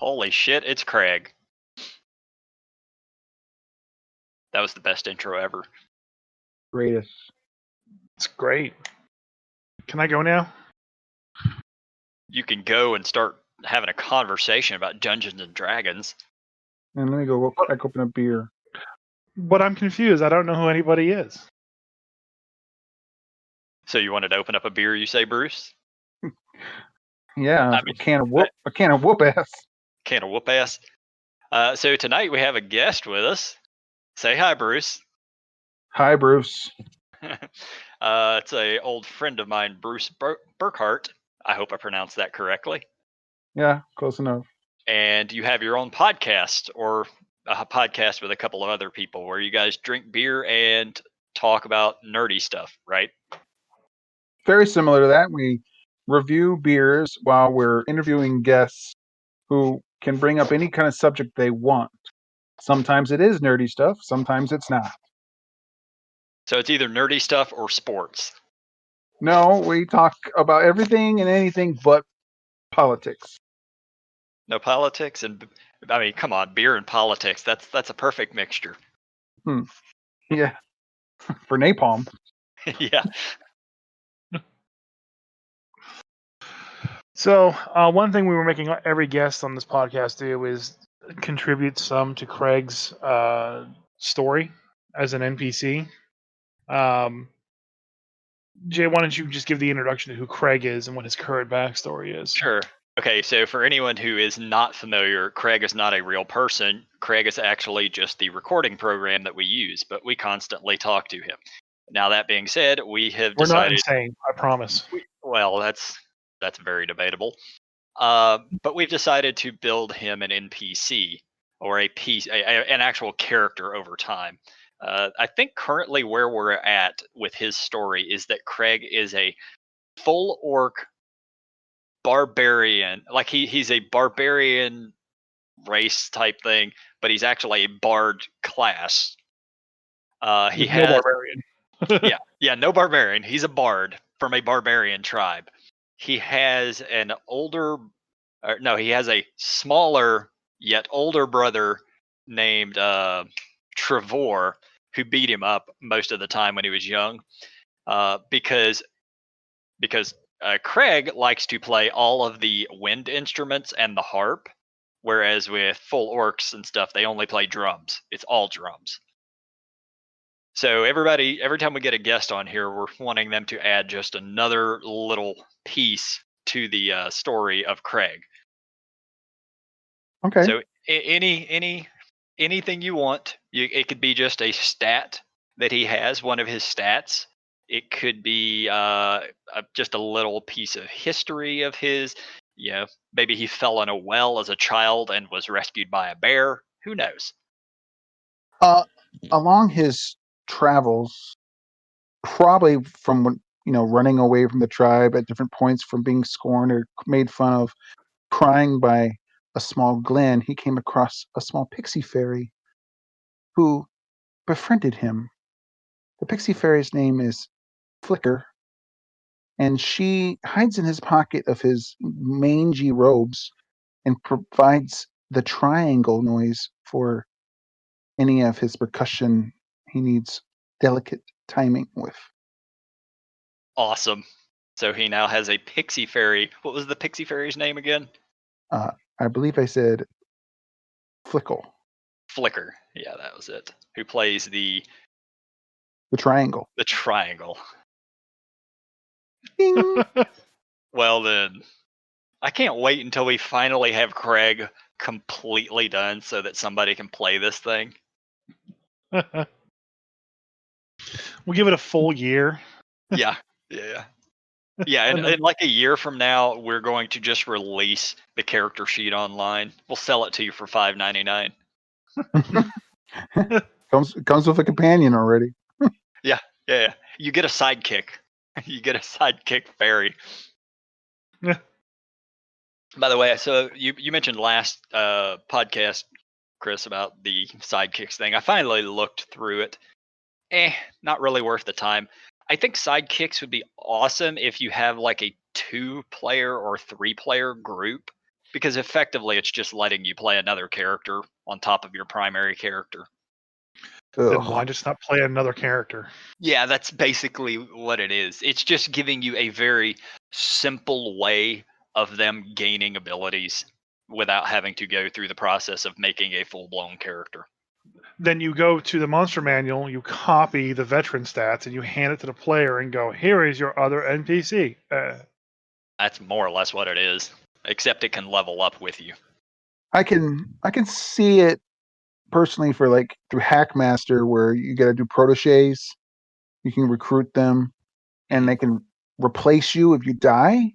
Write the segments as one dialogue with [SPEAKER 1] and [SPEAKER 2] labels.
[SPEAKER 1] Holy shit, it's Craig. That was the best intro ever.
[SPEAKER 2] Greatest.
[SPEAKER 3] It's great. Can I go now?
[SPEAKER 1] You can go and start having a conversation about Dungeons and Dragons.
[SPEAKER 2] And let me go crack open a beer.
[SPEAKER 3] But I'm confused. I don't know who anybody is.
[SPEAKER 1] So you wanted to open up a beer, you say, Bruce?
[SPEAKER 2] Yeah, a can of whoop ass.
[SPEAKER 1] Can of whoop ass. So tonight we have a guest with us. Say hi, Bruce.
[SPEAKER 2] Hi, Bruce.
[SPEAKER 1] It's a old friend of mine, Bruce Burkart. I hope I pronounced that correctly.
[SPEAKER 2] Yeah, close enough.
[SPEAKER 1] And you have your own podcast, or a podcast with a couple of other people, where you guys drink beer and talk about nerdy stuff, right?
[SPEAKER 2] Very similar to that. We review beers while we're interviewing guests who can bring up any kind of subject they want. Sometimes it is nerdy stuff, sometimes it's not.
[SPEAKER 1] So it's either nerdy stuff or sports.
[SPEAKER 2] No, we talk about everything and anything but politics.
[SPEAKER 1] No politics, and I mean, come on, beer and politics. That's a perfect mixture.
[SPEAKER 2] Yeah, for napalm.
[SPEAKER 1] Yeah.
[SPEAKER 3] So one thing we were making every guest on this podcast do is contribute some to Craig's story as an NPC. Jay, why don't you just give the introduction to who Craig is and what his current backstory is?
[SPEAKER 1] Sure. Okay, so for anyone who is not familiar, Craig is not a real person. Craig is actually just the recording program that we use, but we constantly talk to him. Now, that being said, we have
[SPEAKER 3] We're not
[SPEAKER 1] decided.
[SPEAKER 3] insane, I promise.
[SPEAKER 1] Well, that's very debatable. But we've decided to build him an NPC, or an actual character over time. I think currently where we're at with his story is that Craig is a full orc barbarian. Like he's a barbarian race type thing, but he's actually a bard class. He has
[SPEAKER 3] no barbarian.
[SPEAKER 1] no barbarian. He's a bard from a barbarian tribe. He has he has a smaller yet older brother named Trevor, who beat him up most of the time when he was young, because Craig likes to play all of the wind instruments and the harp, whereas with full orcs and stuff, they only play drums. It's all drums. So every time we get a guest on here, we're wanting them to add just another little piece to the story of Craig.
[SPEAKER 2] Okay.
[SPEAKER 1] So anything you want. It could be just a stat that he has, one of his stats. It could be just a little piece of history of his. Maybe he fell in a well as a child and was rescued by a bear. Who knows?
[SPEAKER 2] Along his travels, probably from running away from the tribe at different points, from being scorned or made fun of, crying by a small glen, he came across a small pixie fairy who befriended him. The pixie fairy's name is Flicker, and she hides in his pocket of his mangy robes and provides the triangle noise for any of his percussion he needs delicate timing with.
[SPEAKER 1] Awesome. So he now has a pixie fairy. What was the pixie fairy's name again?
[SPEAKER 2] I believe I said Flickle.
[SPEAKER 1] Flicker. Yeah, that was it. Who plays the
[SPEAKER 2] triangle.
[SPEAKER 1] The triangle.
[SPEAKER 2] Ding.
[SPEAKER 1] Well then, I can't wait until we finally have Craig completely done so that somebody can play this thing.
[SPEAKER 3] We'll give it a full year.
[SPEAKER 1] Yeah. And like a year from now, we're going to just release the character sheet online. We'll sell it to you for $5.99.
[SPEAKER 2] comes with a companion already.
[SPEAKER 1] Yeah. You get a sidekick. You get a sidekick fairy.
[SPEAKER 3] Yeah.
[SPEAKER 1] By the way, so you mentioned last podcast, Chris, about the sidekicks thing. I finally looked through it. Not really worth the time. I think sidekicks would be awesome if you have like a 2-player or 3-player group. because effectively it's just letting you play another character on top of your primary character.
[SPEAKER 3] Then why just not play another character?
[SPEAKER 1] Yeah, that's basically what it is. It's just giving you a very simple way of them gaining abilities without having to go through the process of making a full-blown character.
[SPEAKER 3] Then you go to the monster manual, you copy the veteran stats, and you hand it to the player and go, here is your other NPC.
[SPEAKER 1] That's more or less what it is, except it can level up with you.
[SPEAKER 2] I can see it personally for like through Hackmaster, where you got to do proteges. You can recruit them, and they can replace you if you die.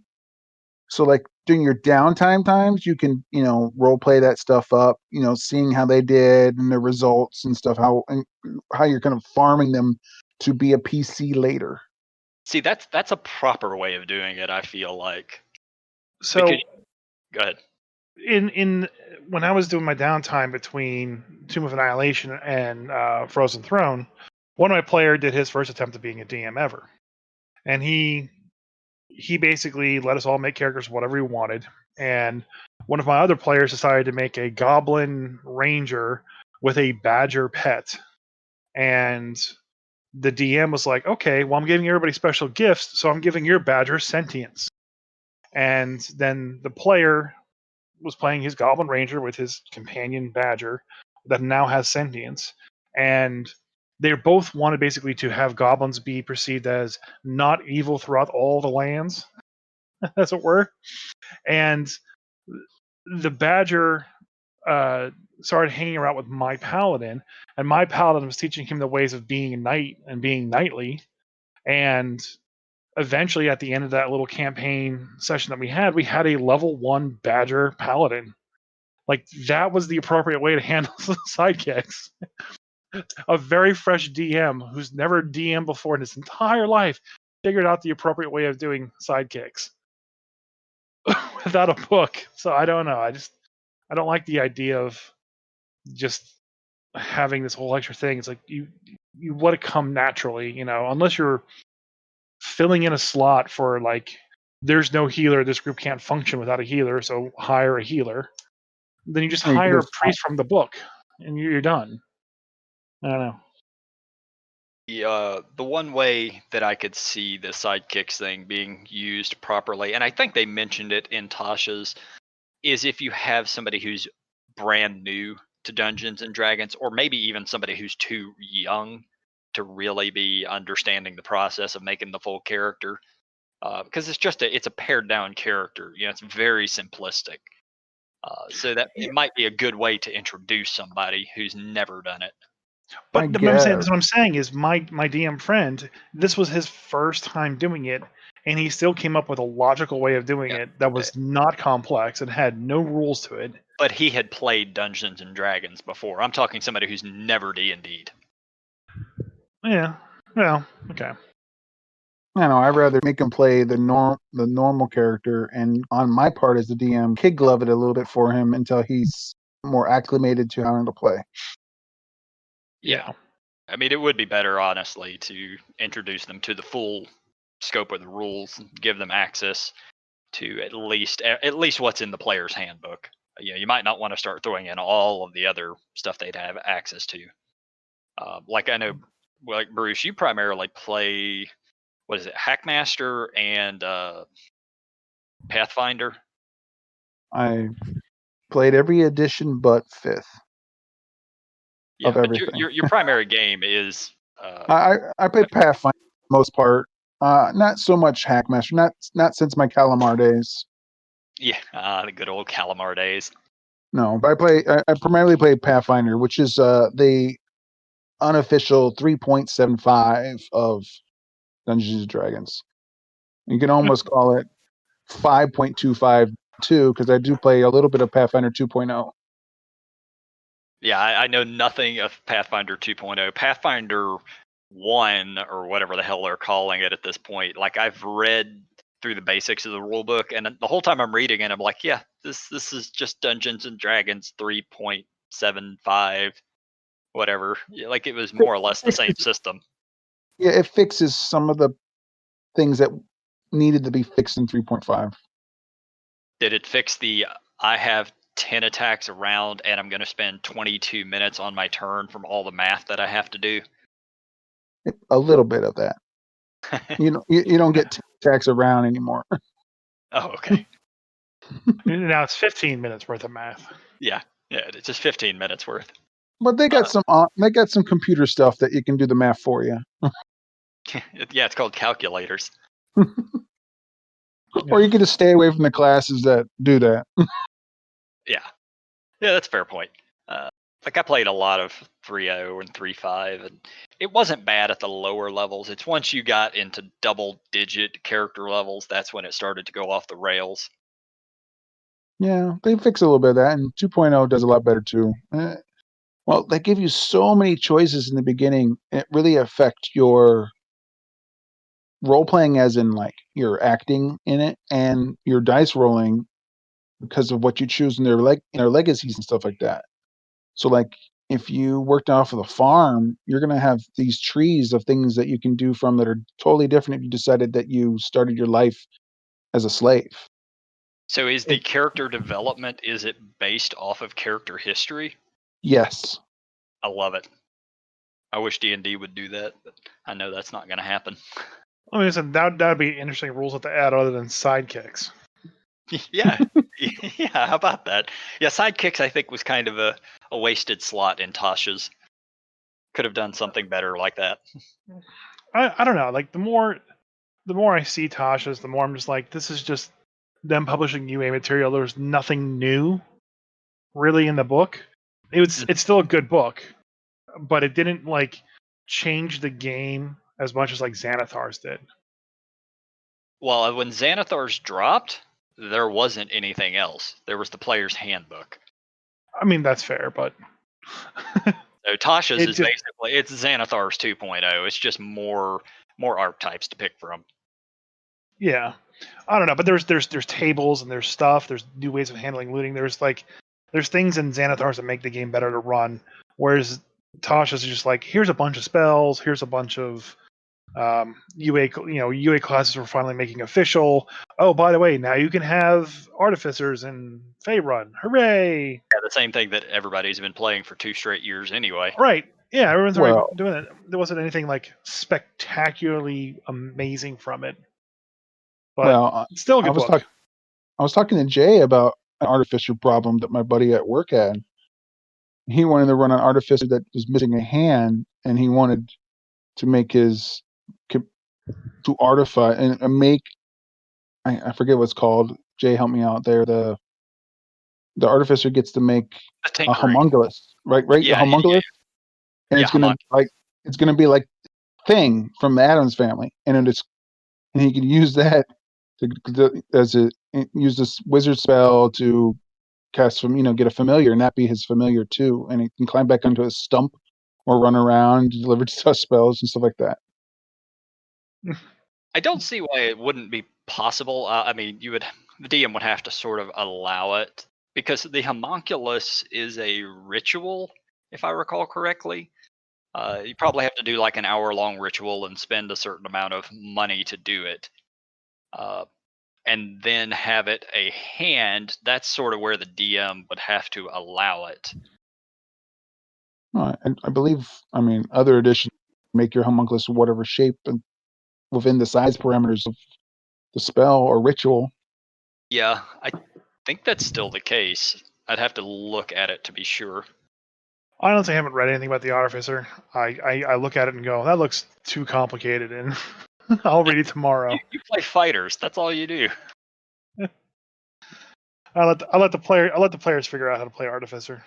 [SPEAKER 2] So like during your downtime times, you can role play that stuff up. Seeing how they did and their results and stuff. How you're kind of farming them to be a PC later.
[SPEAKER 1] See, that's a proper way of doing it, I feel like.
[SPEAKER 3] So
[SPEAKER 1] go ahead.
[SPEAKER 3] In when I was doing my downtime between Tomb of Annihilation and Frozen Throne, one of my player did his first attempt at being a DM ever, and he basically let us all make characters whatever he wanted. And one of my other players decided to make a Goblin Ranger with a Badger pet, and the DM was like, "Okay, well, I'm giving everybody special gifts, so I'm giving your Badger sentience." And then the player was playing his Goblin Ranger with his companion Badger that now has sentience, and they both wanted basically to have goblins be perceived as not evil throughout all the lands, as it were. And the Badger started hanging around with my Paladin, and my Paladin was teaching him the ways of being a knight and being knightly. And eventually, at the end of that little campaign session that we had a level 1 Badger Paladin. Like, that was the appropriate way to handle the sidekicks. A very fresh DM who's never DM'd before in his entire life figured out the appropriate way of doing sidekicks without a book. So I don't know. I don't like the idea of just having this whole extra thing. It's like you let it come naturally, unless you're filling in a slot for like there's no healer, this group can't function without a healer, so hire a healer. Then you just hire a priest from the book, and you're done. I don't know.
[SPEAKER 1] The one way that I could see the sidekicks thing being used properly, and I think they mentioned it in Tasha's, is if you have somebody who's brand new to Dungeons and Dragons, or maybe even somebody who's too young to really be understanding the process of making the full character, because it's a pared down character. It's very simplistic. So that it might be a good way to introduce somebody who's never done it.
[SPEAKER 3] But what I'm saying is my DM friend, this was his first time doing it, and he still came up with a logical way of doing it that was not complex and had no rules to it.
[SPEAKER 1] But he had played Dungeons and Dragons before. I'm talking somebody who's never D&D'd.
[SPEAKER 3] Yeah. Well, okay.
[SPEAKER 2] I know. I'd rather make him play the normal character, and on my part as the DM, kid glove it a little bit for him until he's more acclimated to how to play.
[SPEAKER 1] Yeah. I mean, it would be better, honestly, to introduce them to the full scope of the rules, and give them access to at least what's in the player's handbook. You might not want to start throwing in all of the other stuff they'd have access to. Like I know, like Bruce, you primarily play, what is it, Hackmaster and Pathfinder?
[SPEAKER 2] I played every edition but 5th.
[SPEAKER 1] Yeah,
[SPEAKER 2] of everything.
[SPEAKER 1] But your primary game is.
[SPEAKER 2] I played Pathfinder for the most part. Not so much Hackmaster. Not since my Calamar days.
[SPEAKER 1] Yeah, the good old Calamar days.
[SPEAKER 2] No, but I primarily play Pathfinder, which is the unofficial 3.75 of Dungeons and Dragons. You can almost call it 5.25 too, because I do play a little bit of Pathfinder 2.0.
[SPEAKER 1] Yeah, I know nothing of Pathfinder 2.0. Pathfinder 1, or whatever the hell they're calling it at this point, like I've read through the basics of the rule book, and the whole time I'm reading it, I'm like, yeah, this is just Dungeons and Dragons 3.75, whatever. Like it was more or less the same system.
[SPEAKER 2] Yeah, it fixes some of the things that needed to be fixed in 3.5.
[SPEAKER 1] Did it fix the I have 10 attacks around, and I'm going to spend 22 minutes on my turn from all the math that I have to do.
[SPEAKER 2] A little bit of that. You don't get 10 attacks around anymore.
[SPEAKER 1] Oh, okay.
[SPEAKER 3] Now it's 15 minutes worth of math.
[SPEAKER 1] Yeah, it's just 15 minutes worth.
[SPEAKER 2] But they got some computer stuff that you can do the math for you.
[SPEAKER 1] Yeah, it's called calculators.
[SPEAKER 2] Or you can just stay away from the classes that do that.
[SPEAKER 1] Yeah, that's a fair point. Like I played a lot of 3.0 and 3.5, and it wasn't bad at the lower levels. It's once you got into double-digit character levels, that's when it started to go off the rails.
[SPEAKER 2] Yeah, they fix a little bit of that, and 2.0 does a lot better too. Well, they give you so many choices in the beginning. It really affect your role playing, as in like your acting in it and your dice rolling because of what you choose in their legacies and stuff like that. So, like, if you worked off of the farm, you're gonna have these trees of things that you can do from that are totally different if you decided that you started your life as a slave.
[SPEAKER 1] So is the character development, is it based off of character history?
[SPEAKER 2] Yes.
[SPEAKER 1] I love it. I wish D&D would do that, but I know that's not going to happen.
[SPEAKER 3] I mean, that'd be interesting rules to add other than sidekicks.
[SPEAKER 1] Yeah. Yeah, how about that? Yeah, sidekicks I think was kind of a wasted slot in Tasha's. Could have done something better like that.
[SPEAKER 3] I don't know. Like the more I see Tasha's, the more I'm just like, this is just them publishing UA material. There's nothing new really in the book. It's still a good book, but it didn't like change the game as much as like Xanathar's did.
[SPEAKER 1] Well, when Xanathar's dropped, there wasn't anything else. There was the player's handbook.
[SPEAKER 3] I mean, that's fair, but
[SPEAKER 1] so Tasha's is basically it's Xanathar's 2.0. It's just more archetypes to pick from.
[SPEAKER 3] Yeah, I don't know, but there's tables and there's stuff. There's new ways of handling looting. There's things in Xanathar's that make the game better to run. Whereas Tasha's is just like, here's a bunch of spells. Here's a bunch of UA classes we're finally making official. Oh, by the way, now you can have artificers in Faerun. Hooray!
[SPEAKER 1] Yeah, the same thing that everybody's been playing for 2 straight years anyway.
[SPEAKER 3] Right. Yeah, everyone's already doing it. There wasn't anything like spectacularly amazing from it. But it's still a good book.
[SPEAKER 2] I was talking to Jay about an artificer problem that my buddy at work had. He wanted to run an artificer that was missing a hand, and he wanted to make to artify and make. I forget what's called. Jay, help me out there. The artificer gets to make a homunculus, right? Yeah, a homunculus, and it's gonna be like Thing from the Addams Family, and he can use that use this wizard spell to cast get a familiar, and that be his familiar too, and he can climb back onto his stump or run around, deliver spells and stuff like that.
[SPEAKER 1] I don't see why it wouldn't be possible. I mean, the DM would have to sort of allow it because the homunculus is a ritual, if I recall correctly. You probably have to do like an hour-long ritual and spend a certain amount of money to do it. And then have it a hand. That's sort of where the DM would have to allow it.
[SPEAKER 2] I believe, other editions make your homunculus whatever shape and within the size parameters of the spell or ritual.
[SPEAKER 1] Yeah, I think that's still the case. I'd have to look at it to be sure.
[SPEAKER 3] I honestly haven't read anything about the Artificer. I look at it and go, that looks too complicated, and I'll read it tomorrow.
[SPEAKER 1] You play fighters. That's all you do.
[SPEAKER 3] I'll let the players figure out how to play Artificer.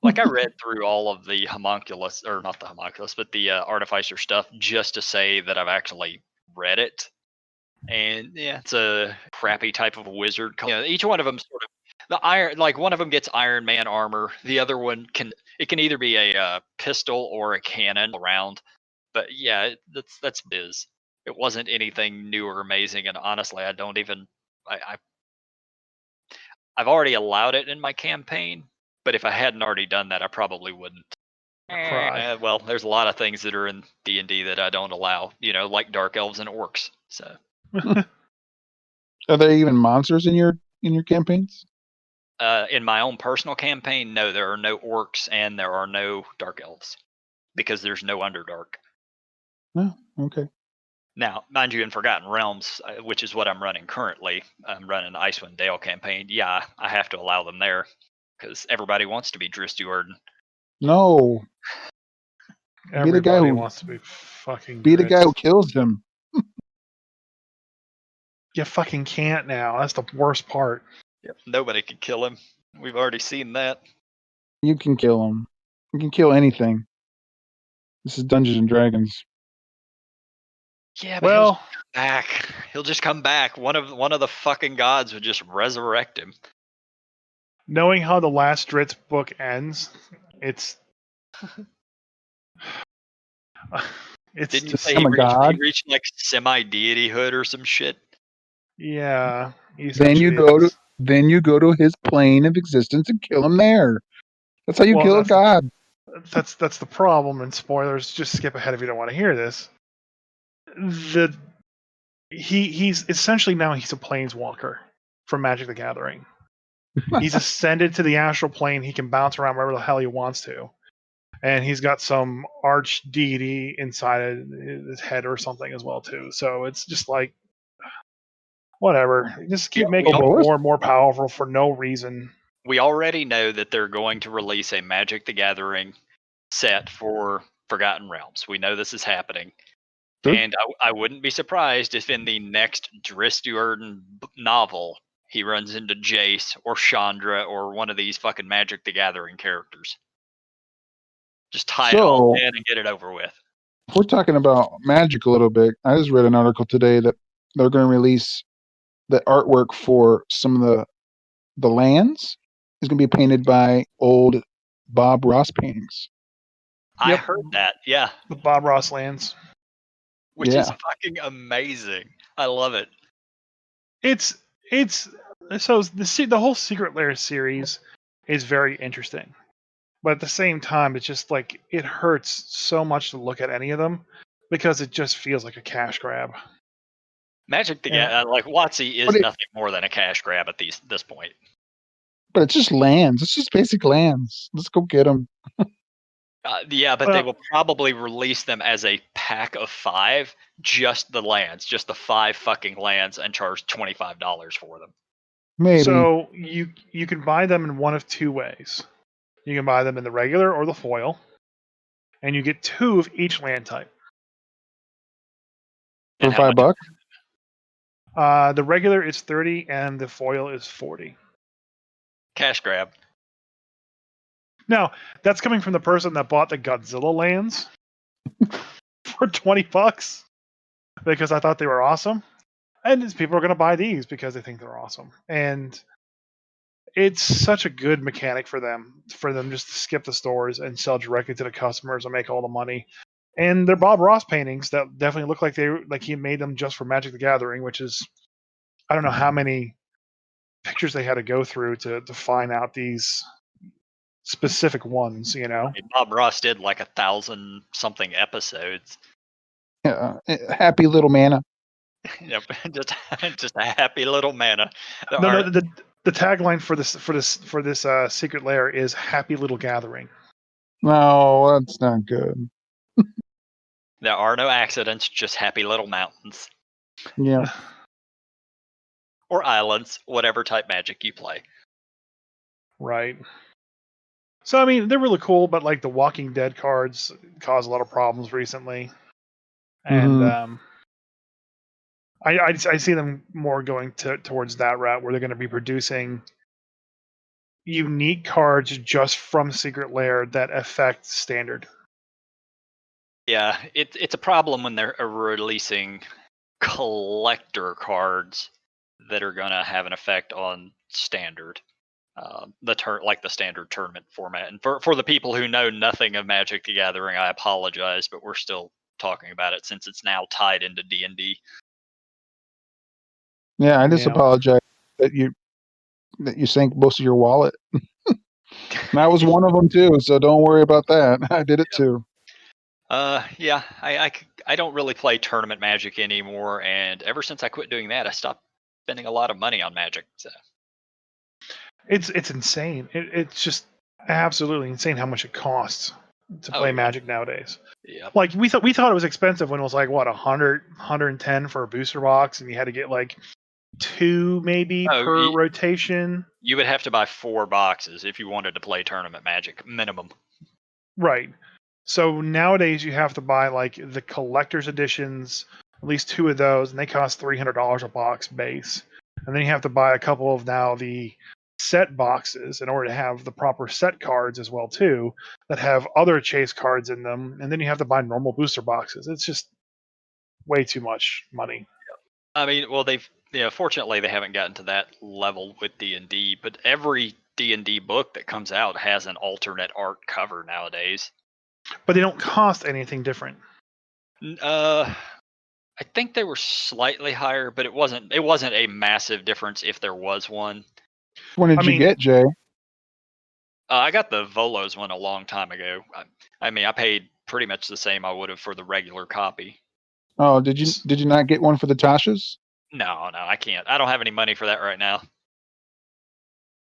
[SPEAKER 1] Like I read through all of the homunculus, or not the homunculus, but the Artificer stuff just to say that I've actually read it. And yeah, it's a crappy type of wizard. Each one of them sort of one of them gets Iron Man armor. The other one can either be a pistol or a cannon around. But yeah, that's biz. It wasn't anything new or amazing, and honestly, I don't even. I've already allowed it in my campaign, but if I hadn't already done that, I probably wouldn't. Well, there's a lot of things that are in D&D that I don't allow. Like dark elves and orcs. So.
[SPEAKER 2] Are there even monsters in your campaigns?
[SPEAKER 1] In my own personal campaign, no, there are no orcs and there are no dark elves because there's no Underdark.
[SPEAKER 2] Oh, okay.
[SPEAKER 1] Now, mind you, in Forgotten Realms, which is what I'm running currently, I'm running the Icewind Dale campaign. Yeah, I have to allow them there because everybody wants to be Dristuarden.
[SPEAKER 2] No. Be the guy
[SPEAKER 3] Everybody
[SPEAKER 2] who
[SPEAKER 3] wants to be fucking
[SPEAKER 2] be the guy who
[SPEAKER 3] Dritz.
[SPEAKER 2] kills him.
[SPEAKER 3] You fucking can't now. That's the worst part.
[SPEAKER 1] Yep. Nobody can kill him. We've already seen that.
[SPEAKER 2] You can kill him. You can kill anything. This is Dungeons and Dragons.
[SPEAKER 1] Yeah, but he'll
[SPEAKER 3] Well,
[SPEAKER 1] just come back. He'll just come back. One of the fucking gods would just resurrect him.
[SPEAKER 3] knowing how the last Dritz book ends, it's it's
[SPEAKER 1] Didn't you
[SPEAKER 3] just
[SPEAKER 1] say
[SPEAKER 2] I'm a god.
[SPEAKER 1] he reached like semi-deityhood or some shit?
[SPEAKER 3] yeah. He
[SPEAKER 2] Then you
[SPEAKER 3] essentially
[SPEAKER 2] go to
[SPEAKER 3] is.
[SPEAKER 2] his plane of existence and kill him there. That's how you
[SPEAKER 3] Well,
[SPEAKER 2] kill a god.
[SPEAKER 3] that's the problem. And spoilers, just skip ahead if you don't want to hear this. He's essentially now he's a planeswalker from Magic the Gathering. He's ascended to the astral plane. He can bounce around wherever the hell he wants to. And he's got some arch deity inside his head or something as well too. So it's just like whatever. Just keep
[SPEAKER 1] Yeah,
[SPEAKER 3] making him
[SPEAKER 2] well,
[SPEAKER 3] more and more powerful for no reason.
[SPEAKER 1] we already know that they're going to release a Magic the Gathering set for Forgotten Realms. We know this is happening.
[SPEAKER 2] Sure.
[SPEAKER 1] And I wouldn't be surprised if in the next Dristuarden novel he runs into Jace or Chandra or one of these fucking Magic the Gathering characters. Just tie it all in and get it over with.
[SPEAKER 2] If we're talking about magic a little bit, I just read an article today that they're going to release the artwork for some of the lands is going to be painted by old Bob Ross paintings.
[SPEAKER 1] I
[SPEAKER 3] Yep.
[SPEAKER 1] heard that, yeah.
[SPEAKER 3] The Bob Ross lands.
[SPEAKER 1] Which is
[SPEAKER 2] Yeah.
[SPEAKER 1] fucking amazing. I love it.
[SPEAKER 3] It's so the whole Secret Lair series is very interesting. But at the same time, it's just like it hurts so much to look at any of them because it just feels like a cash grab.
[SPEAKER 1] Magic the
[SPEAKER 3] Yeah.
[SPEAKER 1] Gathering, like WotC is nothing more than a cash grab at this point.
[SPEAKER 2] But it's just lands. It's just basic lands. Let's go get them.
[SPEAKER 1] Yeah, but they will probably release them as a pack of 5, just the lands, just the 5 fucking lands, and charge $25 for them.
[SPEAKER 2] Maybe.
[SPEAKER 3] So you can buy them in one of two ways. You can buy them in the regular or the foil, and you get 2 of each land type.
[SPEAKER 2] For $5?
[SPEAKER 3] The regular is 30 and the foil is 40.
[SPEAKER 1] Cash grab.
[SPEAKER 3] Now, that's coming from the person that bought the Godzilla lands for $20 because I thought they were awesome. And people are going to buy these because they think they're awesome. And it's such a good mechanic for them just to skip the stores and sell directly to the customers and make all the money. And they're Bob Ross paintings that definitely look like he made them just for Magic the Gathering, which is I don't know how many pictures they had to go through to find out these specific ones, you know.
[SPEAKER 1] I mean, Bob Ross did like 1,000 something episodes.
[SPEAKER 2] Yeah, happy little mana.
[SPEAKER 1] Yep, just a happy little mana.
[SPEAKER 3] No, the tagline for this Secret Lair is "Happy Little Gathering."
[SPEAKER 2] No, that's not good.
[SPEAKER 1] There are no accidents, just happy little mountains.
[SPEAKER 2] Yeah.
[SPEAKER 1] Or islands, whatever type magic you play.
[SPEAKER 3] Right. So I mean, they're really cool, but like the Walking Dead cards cause a lot of problems recently, and I see them more going towards that route where they're going to be producing unique cards just from Secret Lair that affect Standard.
[SPEAKER 1] Yeah, it's a problem when they're releasing collector cards that are gonna have an effect on Standard, like the Standard tournament format. And for the people who know nothing of Magic the Gathering, I apologize, but we're still talking about it since it's now tied into D&D.
[SPEAKER 2] Yeah, I just apologize that you sank most of your wallet. And I was one of them too, so don't worry about that. I did it too.
[SPEAKER 1] Yeah, I don't really play tournament Magic anymore, and ever since I quit doing that, I stopped spending a lot of money on Magic. So.
[SPEAKER 3] It's insane. It's just absolutely insane how much it costs to play
[SPEAKER 1] yeah.
[SPEAKER 3] Magic nowadays.
[SPEAKER 1] Yeah.
[SPEAKER 3] Like we thought it was expensive when it was like what 100, 110 for a booster box, and you had to get like 2 maybe per rotation.
[SPEAKER 1] You would have to buy 4 boxes if you wanted to play tournament Magic minimum.
[SPEAKER 3] Right. So nowadays you have to buy like the collector's editions, at least 2 of those, and they cost $300 a box base. And then you have to buy a couple of now the set boxes in order to have the proper set cards as well too, that have other chase cards in them. And then you have to buy normal booster boxes. It's just way too much money.
[SPEAKER 1] I mean, well, fortunately they haven't gotten to that level with D&D, but every D&D book that comes out has an alternate art cover nowadays.
[SPEAKER 3] But they don't cost anything different.
[SPEAKER 1] I think they were slightly higher, but it wasn't a massive difference if there was one.
[SPEAKER 2] When did you get, Jay?
[SPEAKER 1] I got the Volos one a long time ago. I mean, I paid pretty much the same I would have for the regular copy.
[SPEAKER 2] Oh, did you not get one for the Tashas?
[SPEAKER 1] No, I can't. I don't have any money for that right now.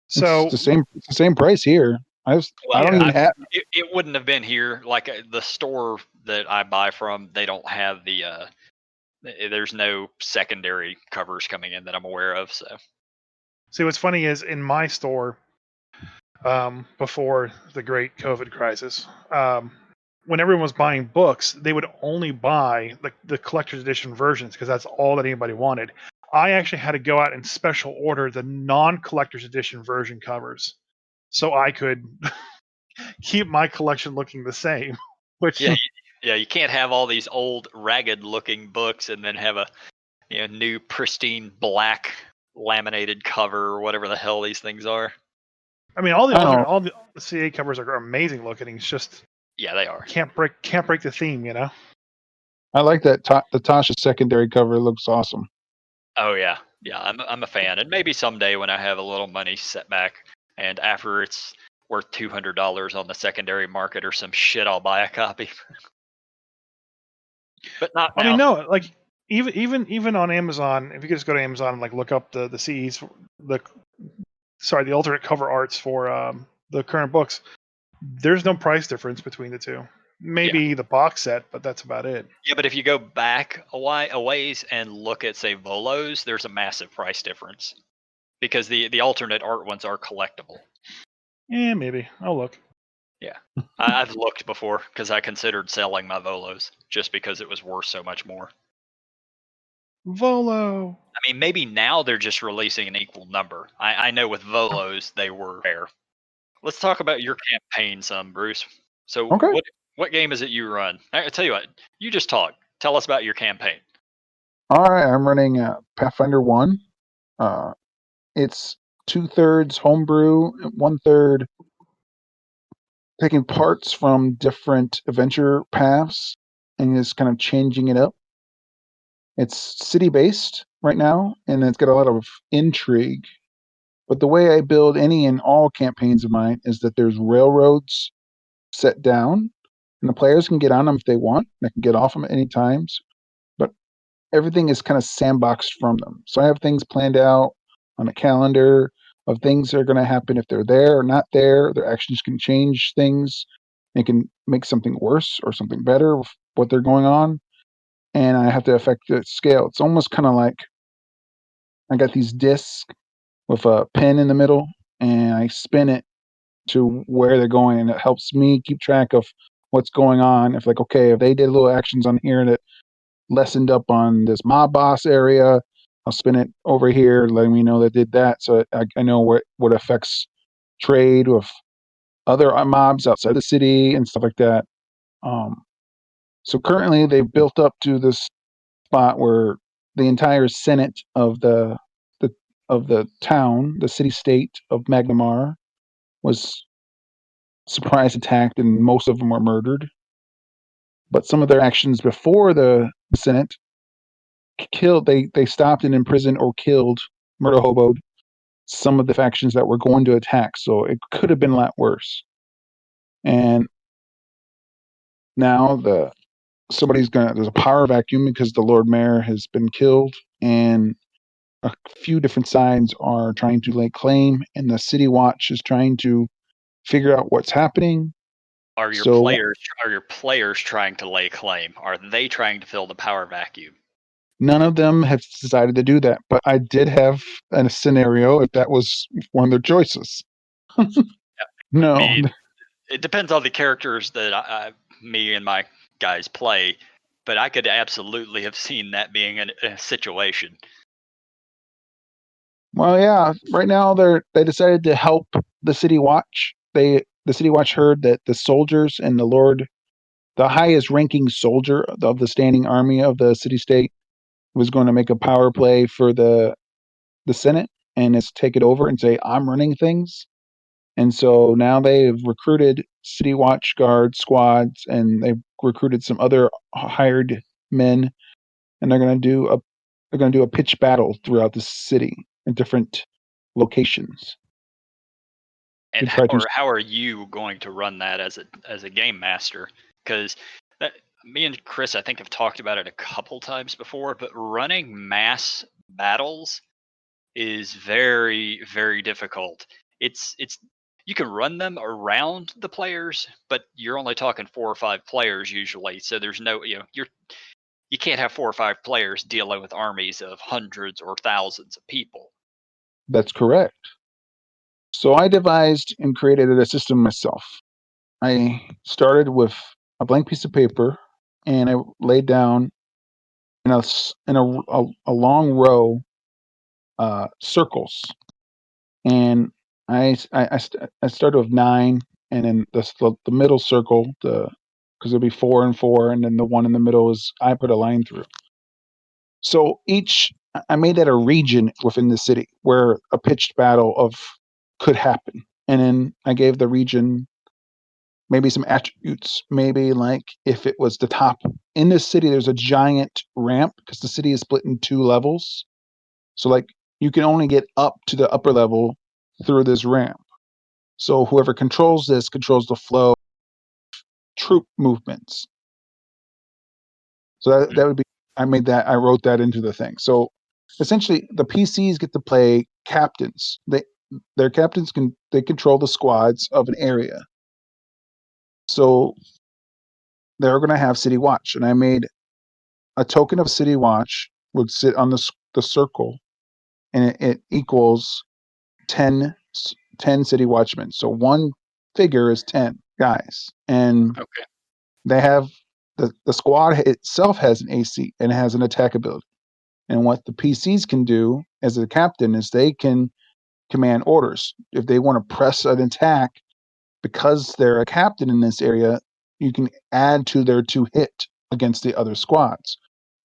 [SPEAKER 3] So
[SPEAKER 2] it's the same price here. I don't even have.
[SPEAKER 1] It wouldn't have been here. Like the store that I buy from, they don't have the. There's no secondary covers coming in that I'm aware of. So.
[SPEAKER 3] See, what's funny is in my store, before the great COVID crisis, when everyone was buying books, they would only buy the collector's edition versions because that's all that anybody wanted. I actually had to go out and special order the non-collector's edition version covers so I could keep my collection looking the same. Which
[SPEAKER 1] you can't have all these old ragged-looking books and then have a new pristine black laminated cover or whatever the hell these things are.
[SPEAKER 3] I mean, all the CA covers are amazing looking. It's just
[SPEAKER 1] they are.
[SPEAKER 3] Can't break the theme,
[SPEAKER 2] I like that. The Tasha secondary cover looks awesome.
[SPEAKER 1] Oh yeah. I'm a fan, and maybe someday when I have a little money set back, and after it's worth $200 on the secondary market or some shit, I'll buy a copy. But not now.
[SPEAKER 3] I mean, no, like even on Amazon, if you could just go to Amazon and like look up the CEs, the alternate cover arts for the current books, there's no price difference between the two. Maybe the box set, but that's about it.
[SPEAKER 1] Yeah, but if you go back a ways and look at, say, Volos, there's a massive price difference because the alternate art ones are collectible.
[SPEAKER 3] Yeah, maybe. I'll look.
[SPEAKER 1] Yeah, I've looked before because I considered selling my Volos just because it was worth so much more.
[SPEAKER 3] Volo.
[SPEAKER 1] I mean, maybe now they're just releasing an equal number. I know with Volos they were rare. Let's talk about your campaign some, Bruce. So what game is it you run? I tell you what, you just talk. Tell us about your campaign.
[SPEAKER 2] All right, I'm running Pathfinder 1. It's 2/3 homebrew, 1/3 taking parts from different adventure paths and just kind of changing it up. It's city-based right now, and it's got a lot of intrigue. But the way I build any and all campaigns of mine is that there's railroads set down, and the players can get on them if they want. They can get off them at any times, but everything is kind of sandboxed from them. So I have things planned out on a calendar of things that are going to happen if they're there or not there. Their actions can change things. They can make something worse or something better with what they're going on, and I have to affect the scale. It's almost kind of like I got these discs with a pin in the middle, and I spin it to where they're going, and it helps me keep track of what's going on. If if they did little actions on here that lessened up on this mob boss area, I'll spin it over here, letting me know they did that, so I know what affects trade with other mobs outside the city and stuff like that. So currently they've built up to this spot where the entire Senate of the town, the city-state of Magnamar, was surprise attacked, and most of them were murdered. But some of their actions before the Senate killed, they stopped and imprisoned or killed, murder hoboed, some of the factions that were going to attack. So it could have been a lot worse. And now there's a power vacuum because the Lord Mayor has been killed, and a few different sides are trying to lay claim, and the City Watch is trying to figure out what's happening.
[SPEAKER 1] Are your
[SPEAKER 2] So
[SPEAKER 1] players trying to lay claim? Are they trying to fill the power vacuum?
[SPEAKER 2] none of them have decided to do that, but I did have a scenario if that was one of their choices.
[SPEAKER 1] I
[SPEAKER 2] No,
[SPEAKER 1] mean, it depends on the characters that me and my guys play, but I could absolutely have seen that being a situation.
[SPEAKER 2] well, yeah. Right now, they decided to help the City Watch. The City Watch heard that the soldiers and the highest ranking soldier of the standing army of the city state, was going to make a power play for the Senate and is take it over and say, "I'm running things." And so now they've recruited City Watch Guard squads, and they've recruited some other hired men, and they're going to do a pitch battle throughout the city in different locations to
[SPEAKER 1] And
[SPEAKER 2] try to.
[SPEAKER 1] how are you going to run that as a game master? Because me and Chris, I think, have talked about it a couple times before, but running mass battles is very, very difficult. It's you can run them around the players, but you're only talking 4 or 5 players usually. So there's no, you can't have 4 or 5 players dealing with armies of hundreds or thousands of people.
[SPEAKER 2] That's correct. So I devised and created a system myself. I started with a blank piece of paper, and I laid down in a long row circles, and I started with 9, and then the middle circle, because there'll be 4 and 4, and then the one in the middle is I put a line through. So I made that a region within the city where a pitched battle could happen, and then I gave the region maybe some attributes. Maybe like if it was the top in this city, there's a giant ramp because the city is split in 2 levels. So like you can only get up to the upper level through this ramp. So whoever controls this controls the flow of troop movements. So that would be I wrote that into the thing. So essentially the PCs get to play captains. Their captains they control the squads of an area. So they're going to have City Watch, and I made a token of City Watch would sit on the circle, and it equals 10 City Watchmen. So one figure is 10 guys, and
[SPEAKER 1] Okay.
[SPEAKER 2] they have the squad itself has an AC and has an attack ability. And what the PCs can do as a captain is they can command orders. If they want to press an attack, because they're a captain in this area, you can add to their 2 hit against the other squads.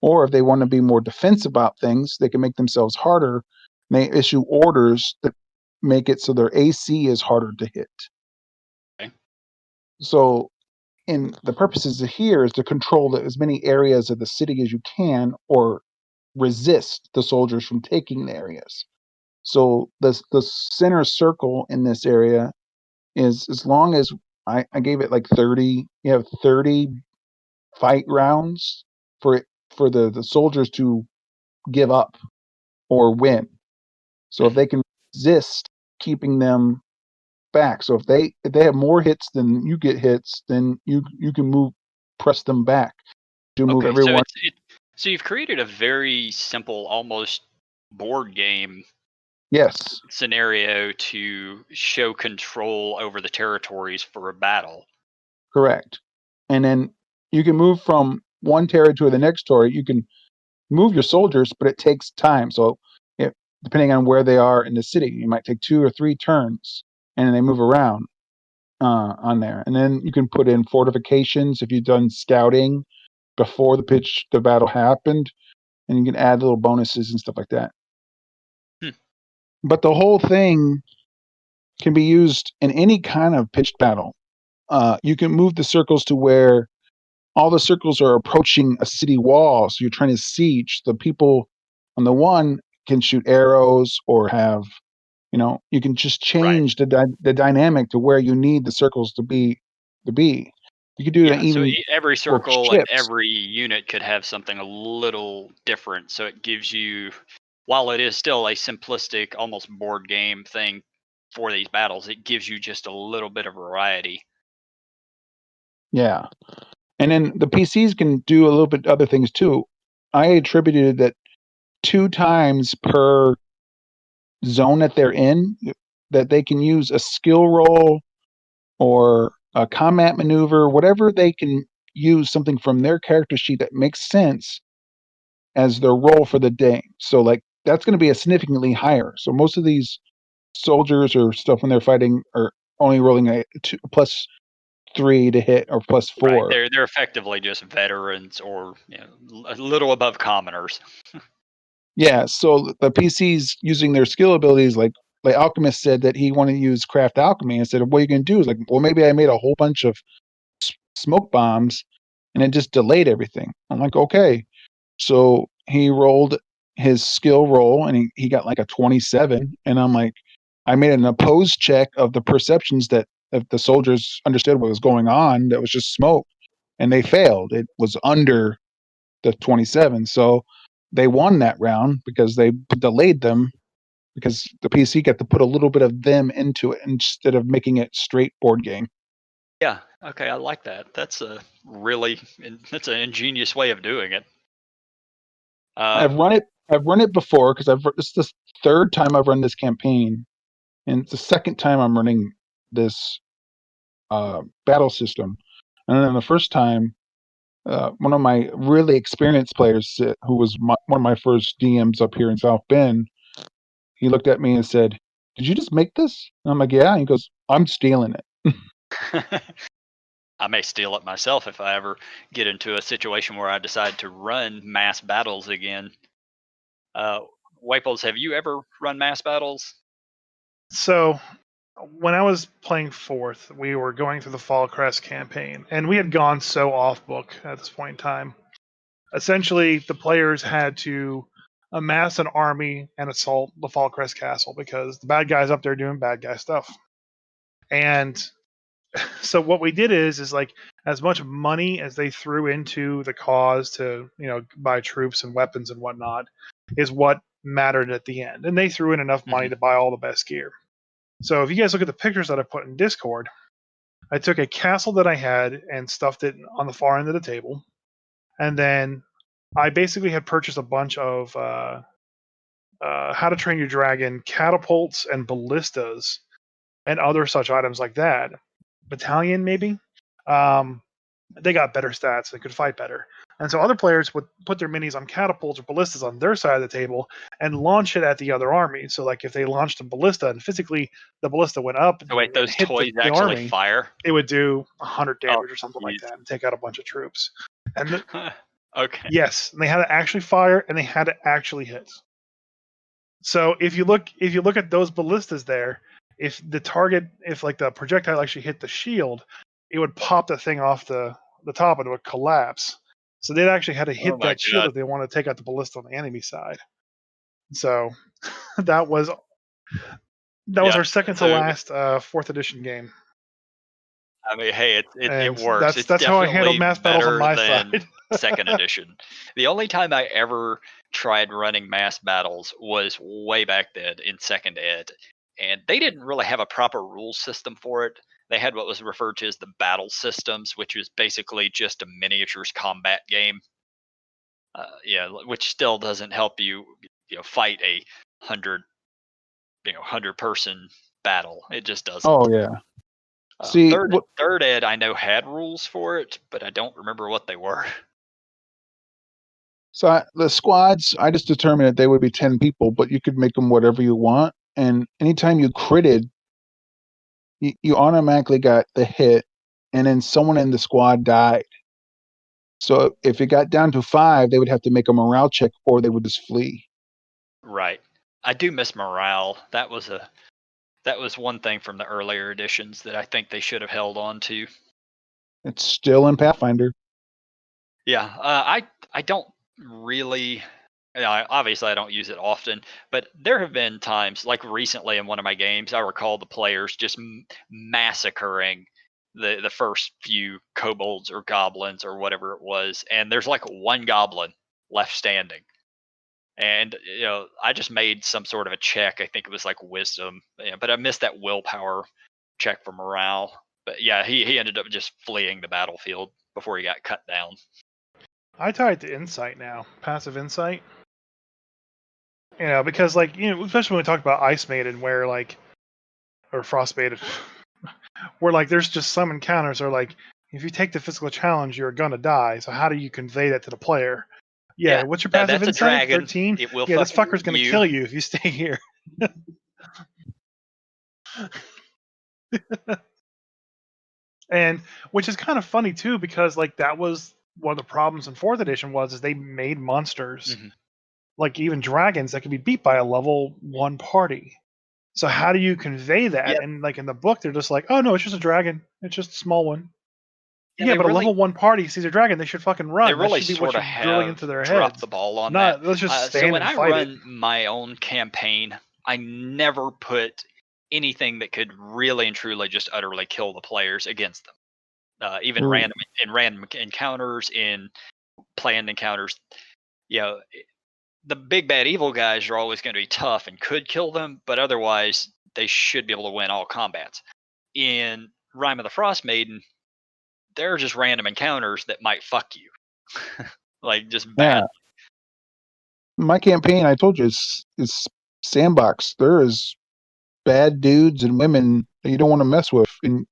[SPEAKER 2] Or if they want to be more defensive about things, they can make themselves harder. And they issue orders that make it so their AC is harder to hit.
[SPEAKER 1] Okay.
[SPEAKER 2] So, the purposes of here is to control as many areas of the city as you can, or resist the soldiers from taking the areas. So the center circle in this area is, as long as I gave it like 30, you have 30 fight rounds for the soldiers to give up or win. So if they can resist keeping them back, so if they have more hits than you get hits, then you can press them back to move
[SPEAKER 1] Okay, so
[SPEAKER 2] everyone.
[SPEAKER 1] so you've created a very simple, almost board game
[SPEAKER 2] Yes,
[SPEAKER 1] scenario to show control over the territories for a battle.
[SPEAKER 2] correct. And then you can move from one territory to the next territory. You can move your soldiers, but it takes time. So, depending on where they are in the city, you might take 2 or 3 turns, and then they move around on there. And then you can put in fortifications if you've done scouting before the battle happened, and you can add little bonuses and stuff like that. But the whole thing can be used in any kind of pitched battle. You can move the circles to where all the circles are approaching a city wall, so you're trying to siege. The people on the one can shoot arrows or have, you can just change the dynamic to where you need the circles to be. You could do that
[SPEAKER 1] Yeah, so
[SPEAKER 2] even
[SPEAKER 1] every
[SPEAKER 2] for
[SPEAKER 1] circle and
[SPEAKER 2] ships.
[SPEAKER 1] every unit could have something a little different. So it gives you while it is still a simplistic, almost board game thing for these battles, it gives you just a little bit of variety.
[SPEAKER 2] Yeah. And then the PCs can do a little bit other things too. I attributed that 2 times per zone that they're in, that they can use a skill roll or a combat maneuver, whatever they can use something from their character sheet that makes sense as their roll for the day. So like that's going to be a significantly higher. So most of these soldiers or stuff when they're fighting are only rolling a +3 to hit or +4.
[SPEAKER 1] Right, they're effectively just veterans or a little above commoners.
[SPEAKER 2] Yeah, so the PCs using their skill abilities, like Alchemist said that he wanted to use craft alchemy. And said, what are you going to do? Is like, well, maybe I made a whole bunch of smoke bombs, and it just delayed everything. I'm like, okay. So he rolled his skill roll, and he got like a 27. And I'm like, I made an opposed check of the perceptions that if the soldiers understood what was going on, that was just smoke, and they failed. It was under the 27. So they won that round because they delayed them because the PC got to put a little bit of them into it instead of making it straight board game.
[SPEAKER 1] Yeah, okay, I like that. That's that's an ingenious way of doing it.
[SPEAKER 2] I've run it before because it's the third time I've run this campaign, and it's the second time I'm running this battle system. And then the first time, one of my really experienced players, who was one of my first DMs up here in South Bend, he looked at me and said, "Did you just make this?" And I'm like, "Yeah." And he goes, "I'm stealing it."
[SPEAKER 1] I may steal it myself if I ever get into a situation where I decide to run mass battles again. Waples, have you ever run mass battles?
[SPEAKER 3] So when I was playing fourth, we were going through the Fall Crest campaign, and we had gone so off book at this point in time. Essentially, the players had to amass an army and assault the Fall Crest Castle because the bad guys up there doing bad guy stuff. And so what we did is like as much money as they threw into the cause to buy troops and weapons and whatnot is what mattered at the end. And they threw in enough money to buy all the best gear. So if you guys look at the pictures that I put in Discord, I took a castle that I had and stuffed it on the far end of the table, and then I basically had purchased a bunch of How to Train Your Dragon catapults and ballistas and other such items like that. Battalion, maybe. Um, they got better stats. They could fight better. And so other players would put their minis on catapults or ballistas on their side of the table and launch it at the other army. So, like, if they launched a ballista and physically the ballista went up
[SPEAKER 1] Oh, wait,
[SPEAKER 3] and
[SPEAKER 1] those
[SPEAKER 3] hit
[SPEAKER 1] toys
[SPEAKER 3] the
[SPEAKER 1] actually
[SPEAKER 3] army,
[SPEAKER 1] fire?
[SPEAKER 3] it would do 100
[SPEAKER 1] Oh,
[SPEAKER 3] damage or something like
[SPEAKER 1] jeez.
[SPEAKER 3] that and take out a bunch of troops. And
[SPEAKER 1] Okay.
[SPEAKER 3] yes, and they had to actually fire and they had to actually hit. So if you look at those ballistas there, if like the projectile actually hit the shield, it would pop the thing off the top and it would collapse. So they actually had to
[SPEAKER 1] Oh
[SPEAKER 3] hit
[SPEAKER 1] my
[SPEAKER 3] that shield
[SPEAKER 1] god.
[SPEAKER 3] if they want to take out the ballista on the enemy side. So that was
[SPEAKER 1] Yeah.
[SPEAKER 3] our second to
[SPEAKER 1] So
[SPEAKER 3] last fourth edition game,
[SPEAKER 1] I mean, hey, it
[SPEAKER 3] and
[SPEAKER 1] works. It's
[SPEAKER 3] that's how I handled
[SPEAKER 1] definitely
[SPEAKER 3] mass battles on
[SPEAKER 1] better
[SPEAKER 3] my
[SPEAKER 1] than
[SPEAKER 3] side.
[SPEAKER 1] second edition. The only time I ever tried running mass battles was way back then in second ed, and they didn't really have a proper rules system for it. They had what was referred to as the battle systems, which was basically just a miniatures combat game. Yeah, which still doesn't help you, fight a 100 person battle. It just doesn't.
[SPEAKER 2] Oh yeah. See,
[SPEAKER 1] Third ed, I know had rules for it, but I don't remember what they were.
[SPEAKER 2] so the squads, I just determined that they would be 10 people, but you could make them whatever you want. And anytime you critted, you automatically got the hit, and then someone in the squad died. So if it got down to 5, they would have to make a morale check, or they would just flee.
[SPEAKER 1] Right. I do miss morale. That was one thing from the earlier editions that I think they should have held on to.
[SPEAKER 2] It's still in Pathfinder.
[SPEAKER 1] Yeah, I don't really. Obviously, I don't use it often, but there have been times, like recently in one of my games, I recall the players just massacring the first few kobolds or goblins or whatever it was, and there's like one goblin left standing, And I just made some sort of a check. I think it was like wisdom, but I missed that willpower check for morale. But yeah, he ended up just fleeing the battlefield before he got cut down.
[SPEAKER 3] I tie it to insight now, passive insight. Because especially when we talked about Ice Maiden, where or Frost Maiden, where there's just some encounters are like, if you take the physical challenge, you're gonna die. So how do you convey that to the player? Yeah, what's your passive
[SPEAKER 1] that's
[SPEAKER 3] insight?
[SPEAKER 1] a dragon.
[SPEAKER 3] 13.
[SPEAKER 1] It will
[SPEAKER 3] this fucker's gonna kill you if you stay here. And which is kind of funny too, because that was one of the problems in 4th edition is they made monsters, even dragons, that could be beat by a level 1 party. So how do you convey that?
[SPEAKER 1] Yep.
[SPEAKER 3] And in the book, they're just like, oh no, it's just a dragon. It's just a small one.
[SPEAKER 1] Yeah,
[SPEAKER 3] but a level 1 party sees a dragon, they should fucking run.
[SPEAKER 1] They really
[SPEAKER 3] that should be
[SPEAKER 1] sort of
[SPEAKER 3] drilling into their
[SPEAKER 1] dropped
[SPEAKER 3] heads.
[SPEAKER 1] the ball on
[SPEAKER 3] that.
[SPEAKER 1] that.
[SPEAKER 3] Let's just stand
[SPEAKER 1] so when
[SPEAKER 3] and
[SPEAKER 1] I
[SPEAKER 3] fight
[SPEAKER 1] run my own campaign, I never put anything that could really and truly just utterly kill the players against them. Even random encounters, in planned encounters. The big bad evil guys are always going to be tough and could kill them, but otherwise they should be able to win all combats. In Rime of the Frost Maiden, there are just random encounters that might fuck you. Just bad.
[SPEAKER 2] Yeah. My campaign, I told you, is sandbox. There is bad dudes and women that you don't want to mess with, and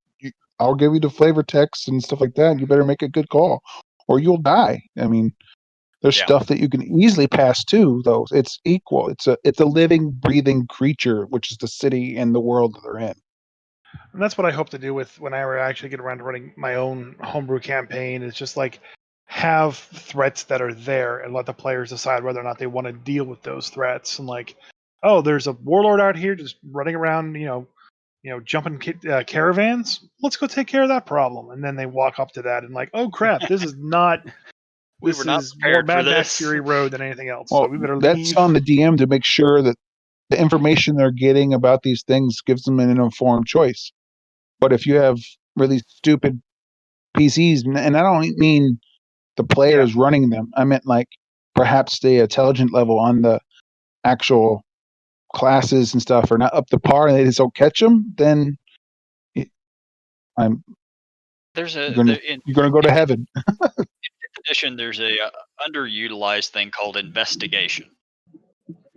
[SPEAKER 2] I'll give you the flavor text and stuff like that. You better make a good call, or you'll die. I mean, there's stuff that you can easily pass too, though. It's equal. It's a living, breathing creature, which is the city and the world that they're in.
[SPEAKER 3] And that's what I hope to do with when I actually get around to running my own homebrew campaign. Is just have threats that are there and let the players decide whether or not they want to deal with those threats. And oh, there's a warlord out here just running around, jumping caravans. Let's go take care of that problem. And then they walk up to that and oh crap, this is not.
[SPEAKER 1] This
[SPEAKER 3] is more Mad Max Fury Road than anything else.
[SPEAKER 2] Well,
[SPEAKER 3] so we better
[SPEAKER 2] that's
[SPEAKER 3] leave.
[SPEAKER 2] on the DM to make sure that the information they're getting about these things gives them an informed choice. But if you have really stupid PCs, and I don't mean the players running them, I meant perhaps the intelligent level on the actual classes and stuff are not up to par, and they just don't catch them, then you're going to go to heaven.
[SPEAKER 1] In addition, there's a underutilized thing called investigation.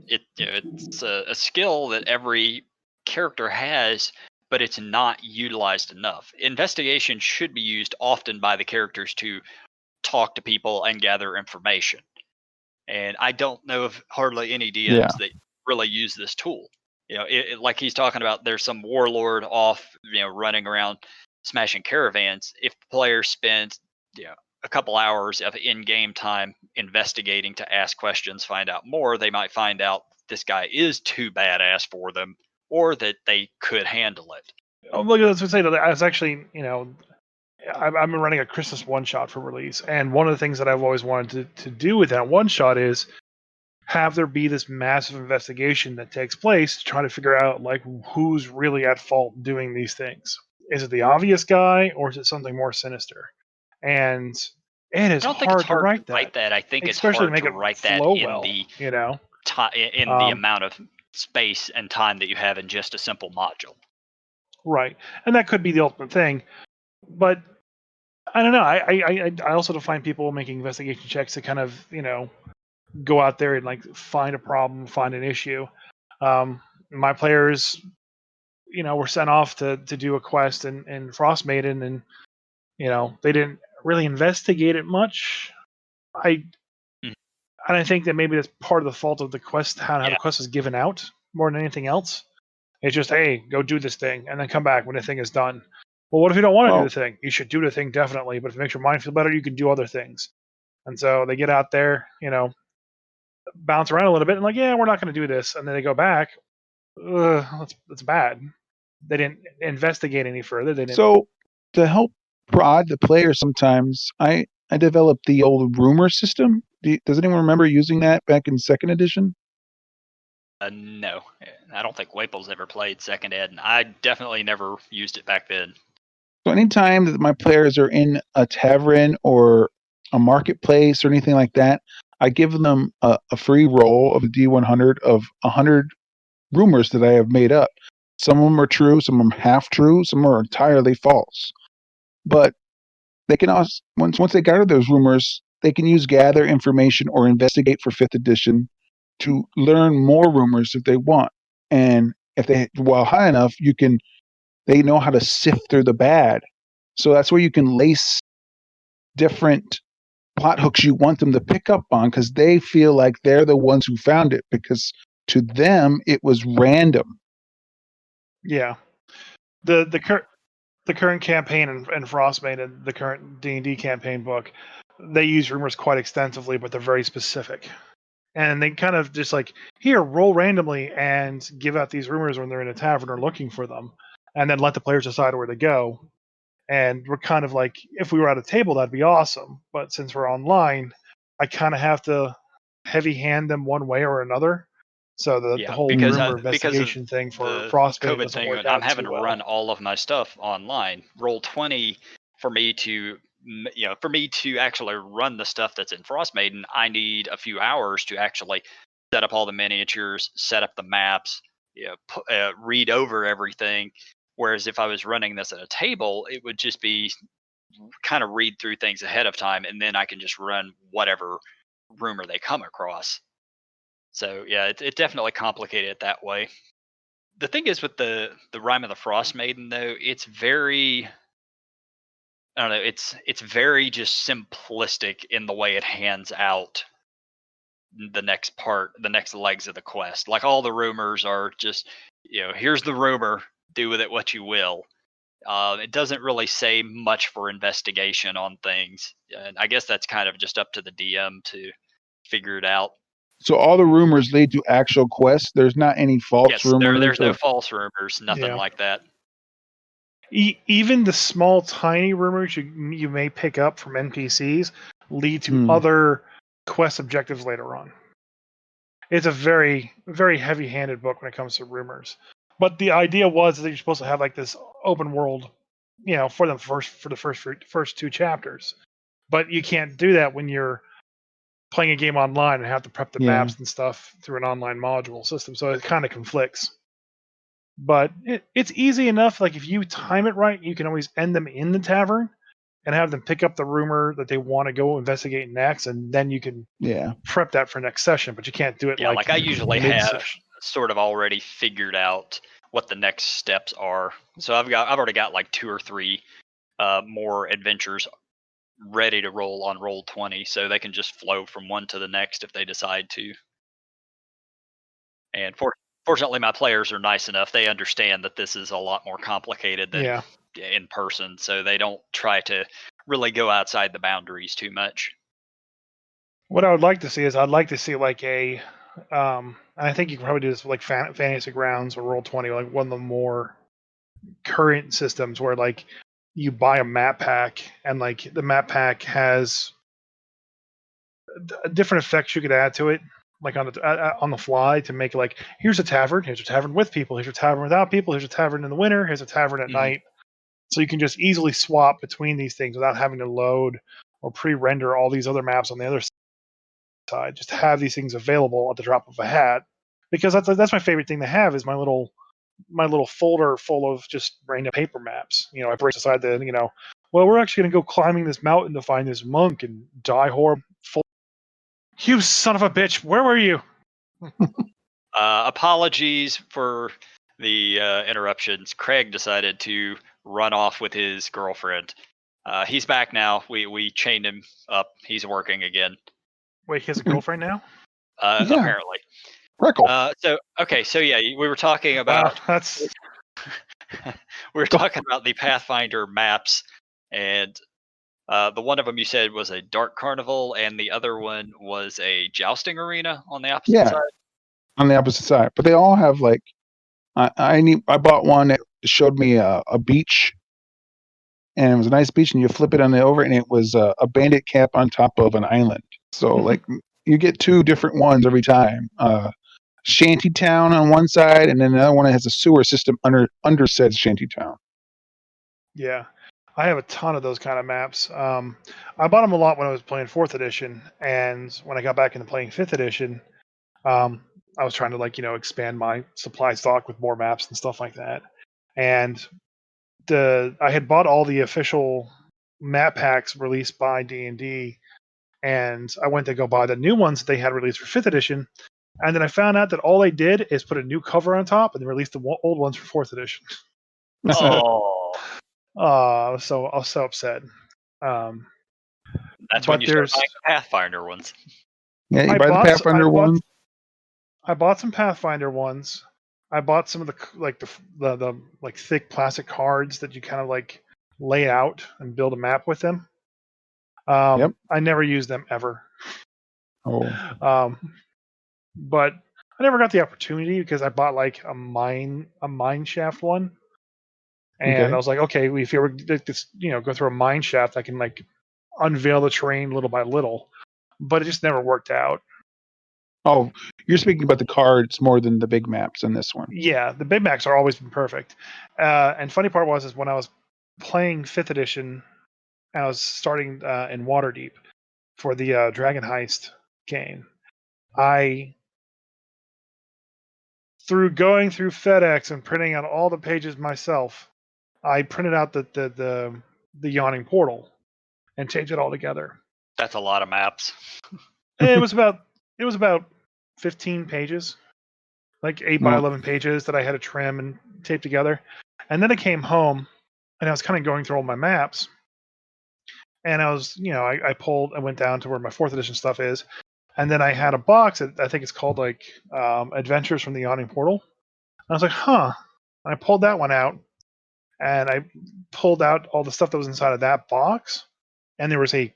[SPEAKER 1] It's a skill that every character has, but it's not utilized enough. Investigation should be used often by the characters to talk to people and gather information. And I don't know of hardly any DMs that really use this tool. Like he's talking about, there's some warlord off, running around smashing caravans. If the player spends, a couple hours of in-game time investigating to ask questions, find out more, they might find out this guy is too badass for them, or that they could handle it.
[SPEAKER 3] Oh, look, I was going to say that I was actually, I've been running a Christmas one-shot for release, and one of the things that I've always wanted to do with that one-shot is have there be this massive investigation that takes place to try to figure out who's really at fault doing these things. Is it the obvious guy, or is it something more sinister? And it is hard to write that.
[SPEAKER 1] I think
[SPEAKER 3] especially
[SPEAKER 1] it's hard
[SPEAKER 3] to
[SPEAKER 1] to write that in the amount of space and time that you have in just a simple module.
[SPEAKER 3] Right, and that could be the ultimate thing, but I don't know. I also define people making investigation checks to kind of go out there and find a problem, find an issue. My players, were sent off to do a quest in Frost Maiden, and they didn't really investigate it much. And I think that maybe that's part of the fault of the quest, how the quest is given out more than anything else. It's just, hey, go do this thing, and then come back when the thing is done. Well, what if you don't want to do the thing? You should do the thing, definitely, but if it makes your mind feel better, you can do other things. And so they get out there, bounce around a little bit, and we're not going to do this. And then they go back. That's bad. They didn't investigate any further.
[SPEAKER 2] So to help prod the player sometimes, I developed the old rumor system. Does anyone remember using that back in 2nd edition?
[SPEAKER 1] No, I don't think Waple's ever played 2nd Ed, and I definitely never used it back then.
[SPEAKER 2] So anytime that my players are in a tavern or a marketplace or anything like that, I give them a free roll of a D100 of 100 rumors that I have made up. Some of them are true, some of them half true, some are entirely false. But they can also once they gather those rumors, they can use gather information or investigate for 5th edition to learn more rumors if they want. And if they while high enough, they know how to sift through the bad. So that's where you can lace different plot hooks you want them to pick up on because they feel like they're the ones who found it because to them it was random.
[SPEAKER 3] Yeah. The current campaign and Frostmaiden, the current D&D campaign book, they use rumors quite extensively, but they're very specific. And they kind of just like, here, roll randomly and give out these rumors when they're in a tavern or looking for them, and then let the players decide where to go. And we're kind of like, if we were at a table, that'd be awesome. But since we're online, I kind of have to heavy hand them one way or another. So the whole rumor investigation thing for Frostbite doesn't
[SPEAKER 1] thing,
[SPEAKER 3] work
[SPEAKER 1] I'm
[SPEAKER 3] out
[SPEAKER 1] having
[SPEAKER 3] too
[SPEAKER 1] to
[SPEAKER 3] well.
[SPEAKER 1] run all of my stuff online. Roll20 for me to actually run the stuff that's in Frostmaiden, I need a few hours to actually set up all the miniatures, set up the maps, read over everything. Whereas if I was running this at a table, it would just be kind of read through things ahead of time, and then I can just run whatever rumor they come across. So yeah, it definitely complicated it that way. The thing is with the Rime of the Frost Maiden though, it's very, I don't know, it's very just simplistic in the way it hands out the next legs of the quest. Like all the rumors are just, here's the rumor, do with it what you will. It doesn't really say much for investigation on things, and I guess that's kind of just up to the DM to figure it out.
[SPEAKER 2] So all the rumors lead to actual quests. There's not any false rumors.
[SPEAKER 1] There's no false rumors, nothing like that.
[SPEAKER 3] Even the small, tiny rumors you may pick up from NPCs lead to other quest objectives later on. It's a very, very heavy-handed book when it comes to rumors. But the idea was that you're supposed to have like this open world, for the first 2 chapters. But you can't do that when you're playing a game online and have to prep the maps and stuff through an online module system. So it kind of conflicts. But it's easy enough. Like if you time it right, you can always end them in the tavern and have them pick up the rumor that they want to go investigate next, and then you can prep that for next session. But you can't do it like
[SPEAKER 1] I usually have sort of already figured out what the next steps are. So I've already got like 2 or 3 more adventures ready to roll on Roll20, so they can just flow from one to the next if they decide to. And fortunately, my players are nice enough; they understand that this is a lot more complicated than in person, so they don't try to really go outside the boundaries too much.
[SPEAKER 3] What I would like to see is like a, I think you can probably do this with like Fantasy Grounds or Roll20, like one of the more current systems where like you buy a map pack and like the map pack has different effects you could add to it, like on the fly, to make like, here's a tavern with people, here's a tavern without people, here's a tavern in the winter, here's a tavern at night. So you can just easily swap between these things without having to load or pre-render all these other maps on the other side. Just have these things available at the drop of a hat, because that's my favorite thing to have is my little folder full of just random paper maps. I break aside well, we're actually going to go climbing this mountain to find this monk and die horrible. You son of a bitch! Where were you?
[SPEAKER 1] Apologies for the interruptions. Craig decided to run off with his girlfriend. He's back now. We chained him up. He's working again.
[SPEAKER 3] Wait, he has a girlfriend now?
[SPEAKER 1] Apparently. So yeah, we were talking about we were talking about the Pathfinder maps, and the one of them you said was a dark carnival, and the other one was a jousting arena on the opposite side.
[SPEAKER 2] On the opposite side, but they all have like I bought one that showed me a beach, and it was a nice beach, and you flip it on the over, and it was a bandit camp on top of an island. So like you get 2 different ones every time. Shanty town on one side, and then another one that has a sewer system under said shanty town.
[SPEAKER 3] Yeah, I have a ton of those kind of maps. I bought them a lot when I was playing 4th edition, and when I got back into playing 5th edition, I was trying to expand my supply stock with more maps and stuff like that. And I had bought all the official map packs released by D&D, and I went to go buy the new ones they had released for 5th edition, and then I found out that all they did is put a new cover on top and then released the old ones for 4th edition.
[SPEAKER 1] Oh,
[SPEAKER 3] So I was so upset.
[SPEAKER 1] that's
[SPEAKER 3] But
[SPEAKER 1] when you start
[SPEAKER 3] there's
[SPEAKER 1] buying the Pathfinder ones.
[SPEAKER 2] Yeah, you
[SPEAKER 3] I
[SPEAKER 2] buy the
[SPEAKER 3] bought
[SPEAKER 2] Pathfinder one.
[SPEAKER 3] I bought some Pathfinder ones. I bought some of the thick plastic cards that you kind of like lay out and build a map with them.
[SPEAKER 2] Yep.
[SPEAKER 3] I never used them ever.
[SPEAKER 2] Oh,
[SPEAKER 3] But I never got the opportunity because I bought like a mine shaft one, and
[SPEAKER 2] okay.
[SPEAKER 3] I was like, okay, if you ever go through a mine shaft, I can like unveil the terrain little by little. But it just never worked out.
[SPEAKER 2] Oh, you're speaking about the cards more than the big maps in this one.
[SPEAKER 3] Yeah, the big maps are always been perfect. And funny part is when I was playing 5th edition, I was starting in Waterdeep for the Dragon Heist game. Through going through FedEx and printing out all the pages myself, I printed out the Yawning Portal and taped it all together.
[SPEAKER 1] That's a lot of maps.
[SPEAKER 3] It was about 15 pages, like 8 by 11 pages that I had to trim and tape together. And then I came home and I was kind of going through all my maps. And I was, I went down to where my 4th edition stuff is. And then I had a box that I think it's called like Adventures from the Yawning Portal. And I was like, huh. And I pulled that one out and I pulled out all the stuff that was inside of that box. And there was a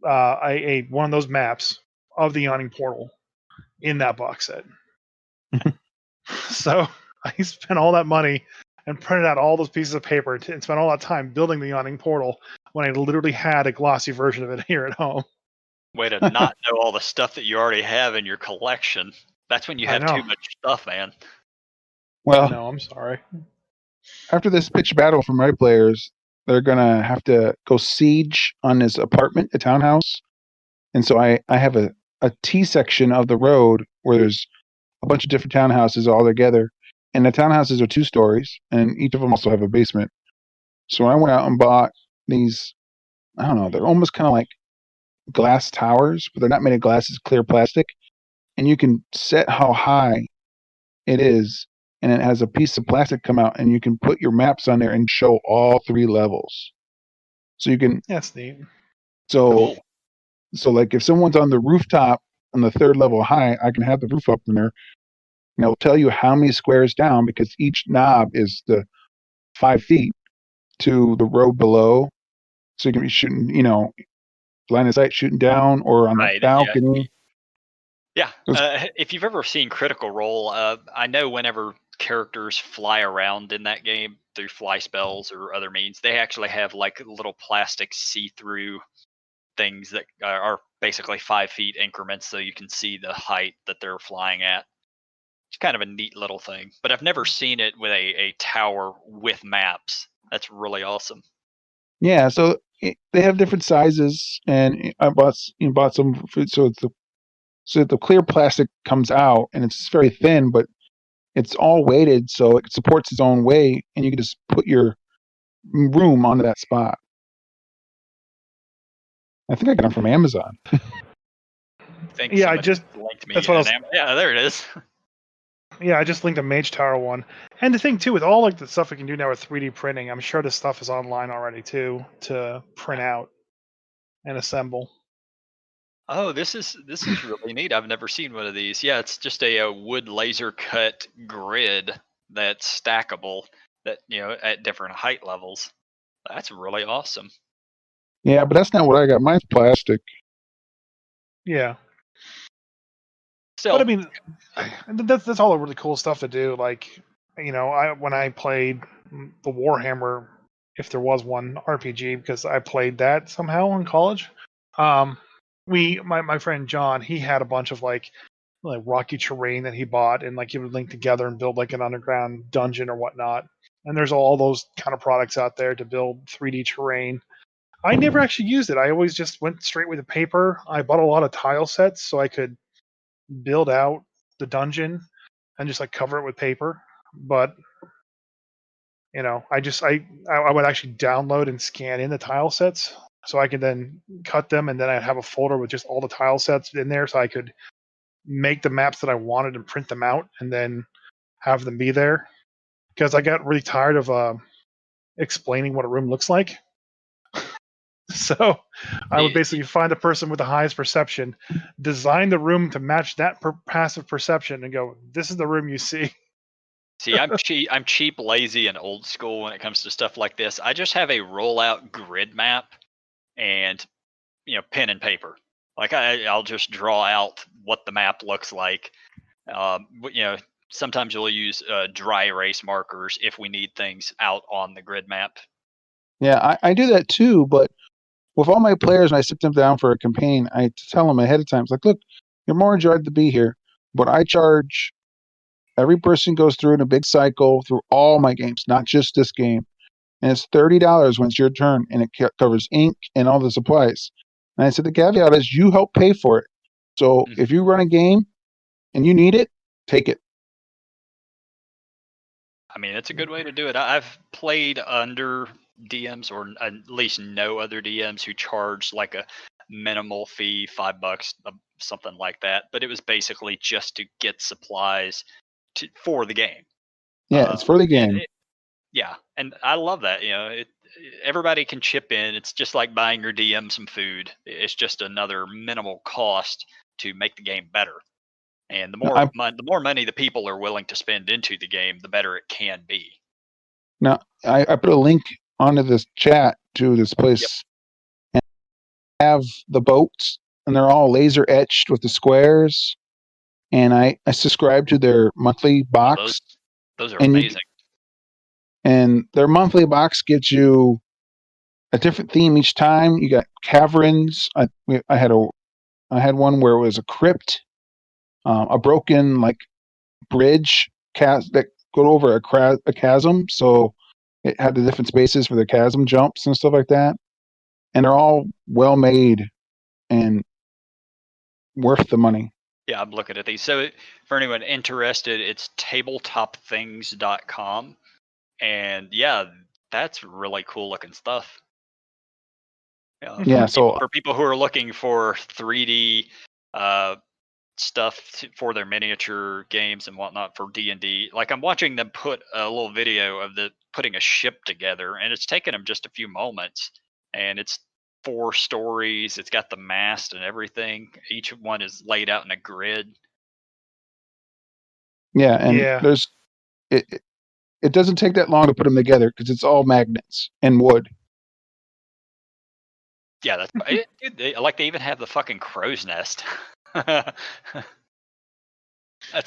[SPEAKER 3] one of those maps of the Yawning Portal in that box set. So I spent all that money and printed out all those pieces of paper and spent all that time building the Yawning Portal when I literally had a glossy version of it here at home.
[SPEAKER 1] Way to not know all the stuff that you already have in your collection. That's when you have too much stuff, man.
[SPEAKER 2] Well,
[SPEAKER 3] no, I'm sorry.
[SPEAKER 2] After this pitch battle from my players, they're gonna have to go siege on his apartment, a townhouse. And so I have a T section of the road where there's a bunch of different townhouses all together. And the townhouses are 2 stories, and each of them also have a basement. So I went out and bought these, I don't know, they're almost kind of like glass towers, but they're not made of glass, it's clear plastic. And you can set how high it is, and it has a piece of plastic come out, and you can put your maps on there and show all 3 levels. So you can.
[SPEAKER 3] That's neat.
[SPEAKER 2] So like if someone's on the rooftop on the 3rd level high, I can have the roof up in there, and it'll tell you how many squares down because each knob is the 5 feet to the road below. So you can be shooting, line of sight shooting down or on the balcony.
[SPEAKER 1] Yeah. If you've ever seen Critical Role, I know whenever characters fly around in that game through fly spells or other means, they actually have like little plastic see-through things that are basically 5 feet increments so you can see the height that they're flying at. It's kind of a neat little thing, but I've never seen it with a tower with maps. That's really awesome.
[SPEAKER 2] Yeah, so they have different sizes, and I bought some food, so the clear plastic comes out, and it's very thin, but it's all weighted, so it supports its own weight, and you can just put your room onto that spot. I think I got them from Amazon.
[SPEAKER 3] Yeah, I just
[SPEAKER 1] linked me.
[SPEAKER 3] That's what
[SPEAKER 1] yeah, there it is.
[SPEAKER 3] Yeah, I just linked a Mage Tower one. And the thing too, with all like the stuff we can do now with 3D printing, I'm sure this stuff is online already too to print out and assemble.
[SPEAKER 1] Oh, this is really neat. I've never seen one of these. Yeah, it's just a wood laser cut grid that's stackable that at different height levels. That's really awesome.
[SPEAKER 2] Yeah, but that's not what I got. Mine's plastic.
[SPEAKER 3] Yeah.
[SPEAKER 1] Still,
[SPEAKER 3] but I mean, that's all the really cool stuff to do. Like, when I played the Warhammer, if there was one RPG, because I played that somehow in college. My friend John, he had a bunch of like rocky terrain that he bought, and like he would link together and build like an underground dungeon or whatnot. and there's all those kind of products out there to build 3D terrain. I never actually used it. I always just went straight with the paper. I bought a lot of tile sets so I could build out the dungeon and just like cover it with paper. But I would actually download and scan in the tile sets so I could then cut them, and then I'd have a folder with just all the tile sets in there so I could make the maps that I wanted and print them out and then have them be there. Because I got really tired of explaining what a room looks like. So I would basically find the person with the highest perception, design the room to match that passive perception, and go, "This is the room you see."
[SPEAKER 1] See, I'm cheap, lazy, and old school when it comes to stuff like this. I just have a rollout grid map and pen and paper. Like I'll just draw out what the map looks like. Sometimes we'll use dry erase markers if we need things out on the grid map.
[SPEAKER 2] Yeah, I do that too, but with all my players, when I sit them down for a campaign, I tell them ahead of time, it's like, look, you're more enjoyed to be here, but I charge every person goes through in a big cycle through all my games, not just this game. And it's $30 when it's your turn, and it covers ink and all the supplies. And I said the caveat is you help pay for it. So if you run a game and you need it, take it.
[SPEAKER 1] I mean, it's a good way to do it. I've played under DMs, or at least no other DMs who charge like a minimal fee, $5, something like that. But it was basically just to get supplies for the game.
[SPEAKER 2] Yeah, it's for the game.
[SPEAKER 1] Yeah, and I love that. Everybody can chip in. It's just like buying your DM some food. It's just another minimal cost to make the game better. And the more money the people are willing to spend into the game, the better it can be.
[SPEAKER 2] Now, I put a link onto this chat to this place. Yep. And I have the boats, and they're all laser etched with the squares. And I subscribe to their monthly box.
[SPEAKER 1] Those are amazing.
[SPEAKER 2] And their monthly box gives you a different theme each time. You got caverns. I had one where it was a crypt, a broken like bridge that go over a chasm. So it had the different spaces for the chasm jumps and stuff like that. And they're all well made and worth the money.
[SPEAKER 1] Yeah, I'm looking at these. So for anyone interested, it's tabletopthings.com. And yeah, that's really cool looking stuff. For people who are looking for 3D stuff for their miniature games and whatnot for D&D, like I'm watching them put a little video of putting a ship together, and it's taken them just a few moments, and it's 4 stories. It's got the mast and everything. Each one is laid out in a grid.
[SPEAKER 2] Yeah, and there's it doesn't take that long to put them together because it's all magnets and wood.
[SPEAKER 1] Yeah, that's like they even have the fucking crow's nest. That's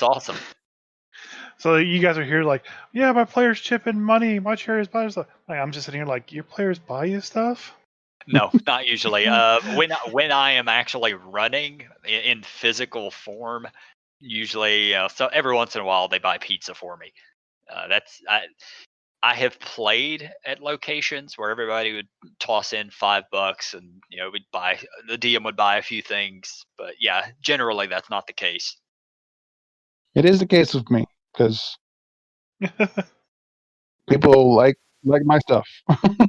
[SPEAKER 1] awesome.
[SPEAKER 3] So you guys are here like, yeah, my players chip in money. My players buy stuff. Like, I'm just sitting here like, your players buy you stuff?
[SPEAKER 1] No, not usually. When I am actually running in physical form, usually, so every once in a while they buy pizza for me. I have played at locations where everybody would toss in $5 and the DM would buy a few things, but yeah, generally that's not the case.
[SPEAKER 2] It is the case with me because people like my stuff.
[SPEAKER 3] I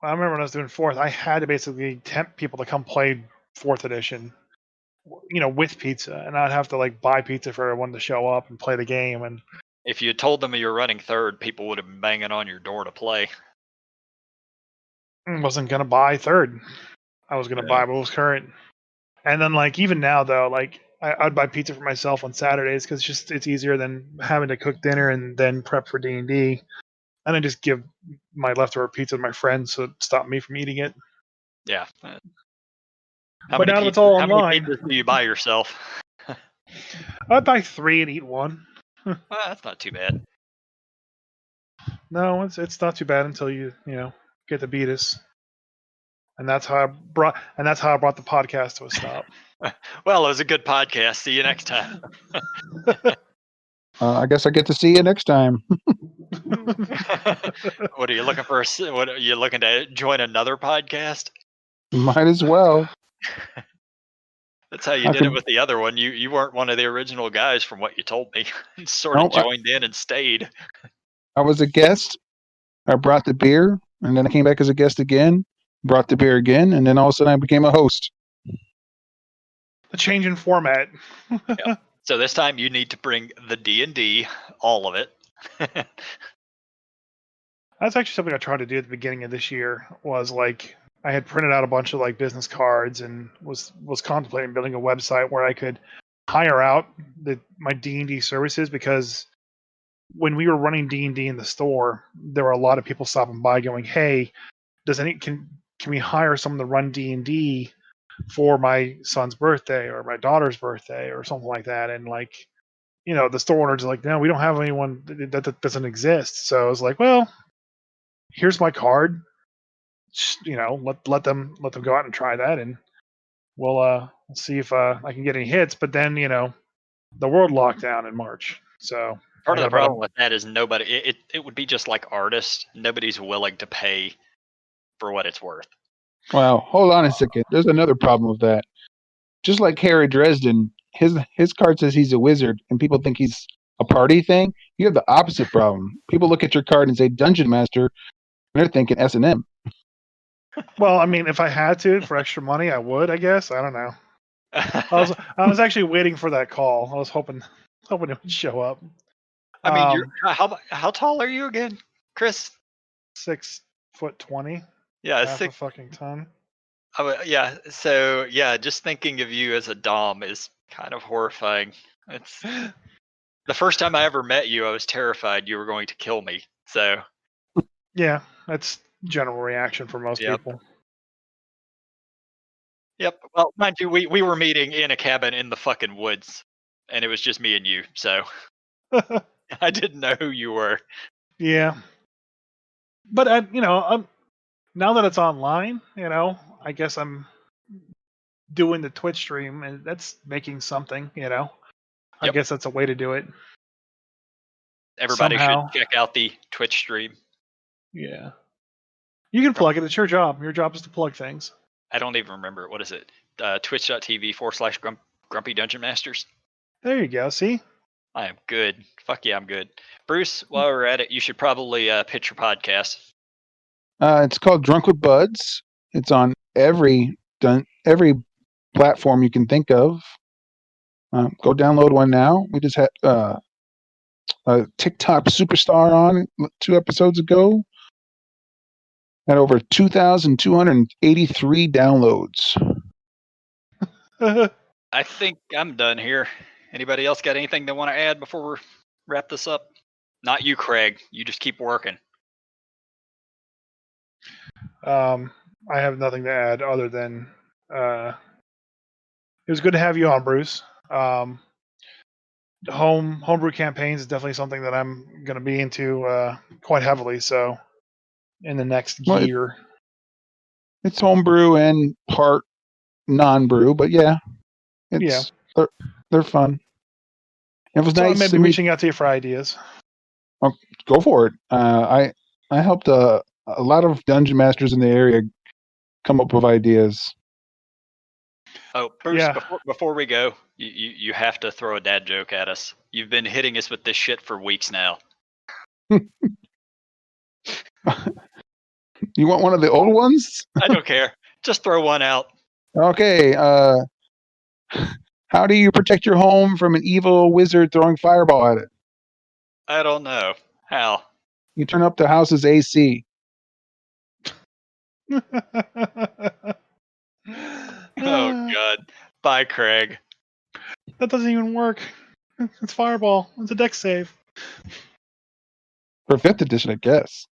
[SPEAKER 3] remember when I was doing 4th, I had to basically tempt people to come play 4th edition, with pizza, and I'd have to like buy pizza for everyone to show up and play the game. And
[SPEAKER 1] if you had told them you were running 3rd, people would have been banging on your door to play.
[SPEAKER 3] I wasn't gonna buy 3rd. I was gonna buy what was current. And then like even now though, like I'd buy pizza for myself on Saturdays because it's easier than having to cook dinner and then prep for D&D. And I just give my leftover pizza to my friends so it stopped me from eating it.
[SPEAKER 1] Yeah.
[SPEAKER 3] But now it's all online.
[SPEAKER 1] How many pizzas do you buy yourself?
[SPEAKER 3] I'd buy 3 and eat 1.
[SPEAKER 1] Well, that's not too bad.
[SPEAKER 3] No, it's not too bad until you get to beat us. And that's how I brought the podcast to a stop.
[SPEAKER 1] Well, it was a good podcast. See you next time.
[SPEAKER 2] I guess I get to see you next time.
[SPEAKER 1] What are you looking for? What are you looking to join another podcast?
[SPEAKER 2] Might as well.
[SPEAKER 1] That's how you
[SPEAKER 2] I
[SPEAKER 1] did it
[SPEAKER 2] could-
[SPEAKER 1] with the other one. You weren't one of the original guys, from what you told me. You sort of
[SPEAKER 2] No,
[SPEAKER 1] joined in and stayed.
[SPEAKER 2] I was a guest. I brought the beer, and then I came back as a guest again, brought the beer again, and then all of a sudden I became a host.
[SPEAKER 3] The change in format.
[SPEAKER 1] So this time you need to bring the D&D, all of it.
[SPEAKER 3] That's actually something I tried to do at the beginning of this year. Was like I had printed out a bunch of like business cards and was contemplating building a website where I could hire out my D&D services, because when we were running D&D in the store, there were a lot of people stopping by going, "Hey, can we hire someone to run D&D for my son's birthday or my daughter's birthday or something like that?" And like, the store owners are like, "No, we don't have anyone that doesn't exist." So I was like, "Well, here's my card. Let them go out and try that, and we'll see if I can get any hits." But then the world locked down in March, so
[SPEAKER 1] Part
[SPEAKER 3] I
[SPEAKER 1] of
[SPEAKER 3] got
[SPEAKER 1] the
[SPEAKER 3] about
[SPEAKER 1] problem with that is nobody. It would be just like artists. Nobody's willing to pay for what it's worth.
[SPEAKER 2] Well, hold on a second. There's another problem with that. Just like Harry Dresden, his card says he's a wizard, and people think he's a party thing. You have the opposite problem. People look at your card and say Dungeon Master, and they're thinking S&M.
[SPEAKER 3] well, I mean, if I had to for extra money, I would. I guess I don't know. I was actually waiting for that call. I was hoping it would show up.
[SPEAKER 1] I mean, you're how tall are you again, Chris?
[SPEAKER 3] 6'20",
[SPEAKER 1] Yeah,
[SPEAKER 3] half a fucking ton.
[SPEAKER 1] yeah. So yeah, just thinking of you as a dom is kind of horrifying. It's the first time I ever met you, I was terrified you were going to kill me. So
[SPEAKER 3] Yeah, that's general reaction for most
[SPEAKER 1] Yep.
[SPEAKER 3] people.
[SPEAKER 1] Yep. Well, mind you, we were meeting in a cabin in the fucking woods, and it was just me and you. So I didn't know who you were.
[SPEAKER 3] Yeah, but I'm now that it's online, I guess I'm doing the Twitch stream, and that's making something. I
[SPEAKER 1] Yep.
[SPEAKER 3] guess that's a way to do it.
[SPEAKER 1] Everybody
[SPEAKER 3] Somehow.
[SPEAKER 1] should check out the Twitch stream.
[SPEAKER 3] Yeah, you can plug it. It's your job. Your job is to plug things.
[SPEAKER 1] I don't even remember. What is it? Twitch.tv/Grumpy Dungeon Masters.
[SPEAKER 3] There you go. See?
[SPEAKER 1] I am good. Fuck yeah, I'm good. Bruce, while we're at it, you should probably pitch your podcast.
[SPEAKER 2] It's called Drunk with Buds. It's on every platform you can think of. Go download one now. We just had a TikTok superstar on 2 episodes ago. Had over 2,283 downloads.
[SPEAKER 1] I think I'm done here. Anybody else got anything they want to add before we wrap this up? Not you, Craig. You just keep working.
[SPEAKER 3] I have nothing to add other than it was good to have you on, Bruce. Homebrew campaigns is definitely something that I'm going to be into quite heavily. So in the next year,
[SPEAKER 2] It's homebrew and part non-brew, but yeah, they're fun. It was
[SPEAKER 3] so
[SPEAKER 2] nice.
[SPEAKER 3] I may be reaching out to you for ideas.
[SPEAKER 2] Go for it. I helped a lot of dungeon masters in the area come up with ideas.
[SPEAKER 1] Oh, Bruce,
[SPEAKER 3] Yeah.
[SPEAKER 1] before we go, you have to throw a dad joke at us. You've been hitting us with this shit for weeks now.
[SPEAKER 2] You want one of the old ones?
[SPEAKER 1] I don't care. Just throw one out.
[SPEAKER 2] Okay. How do you protect your home from an evil wizard throwing fireball at it?
[SPEAKER 1] I don't know. How?
[SPEAKER 2] You turn up the house's AC.
[SPEAKER 1] Oh, God. Bye, Craig.
[SPEAKER 3] That doesn't even work. It's Fireball. It's a deck save.
[SPEAKER 2] For 5th edition, I guess.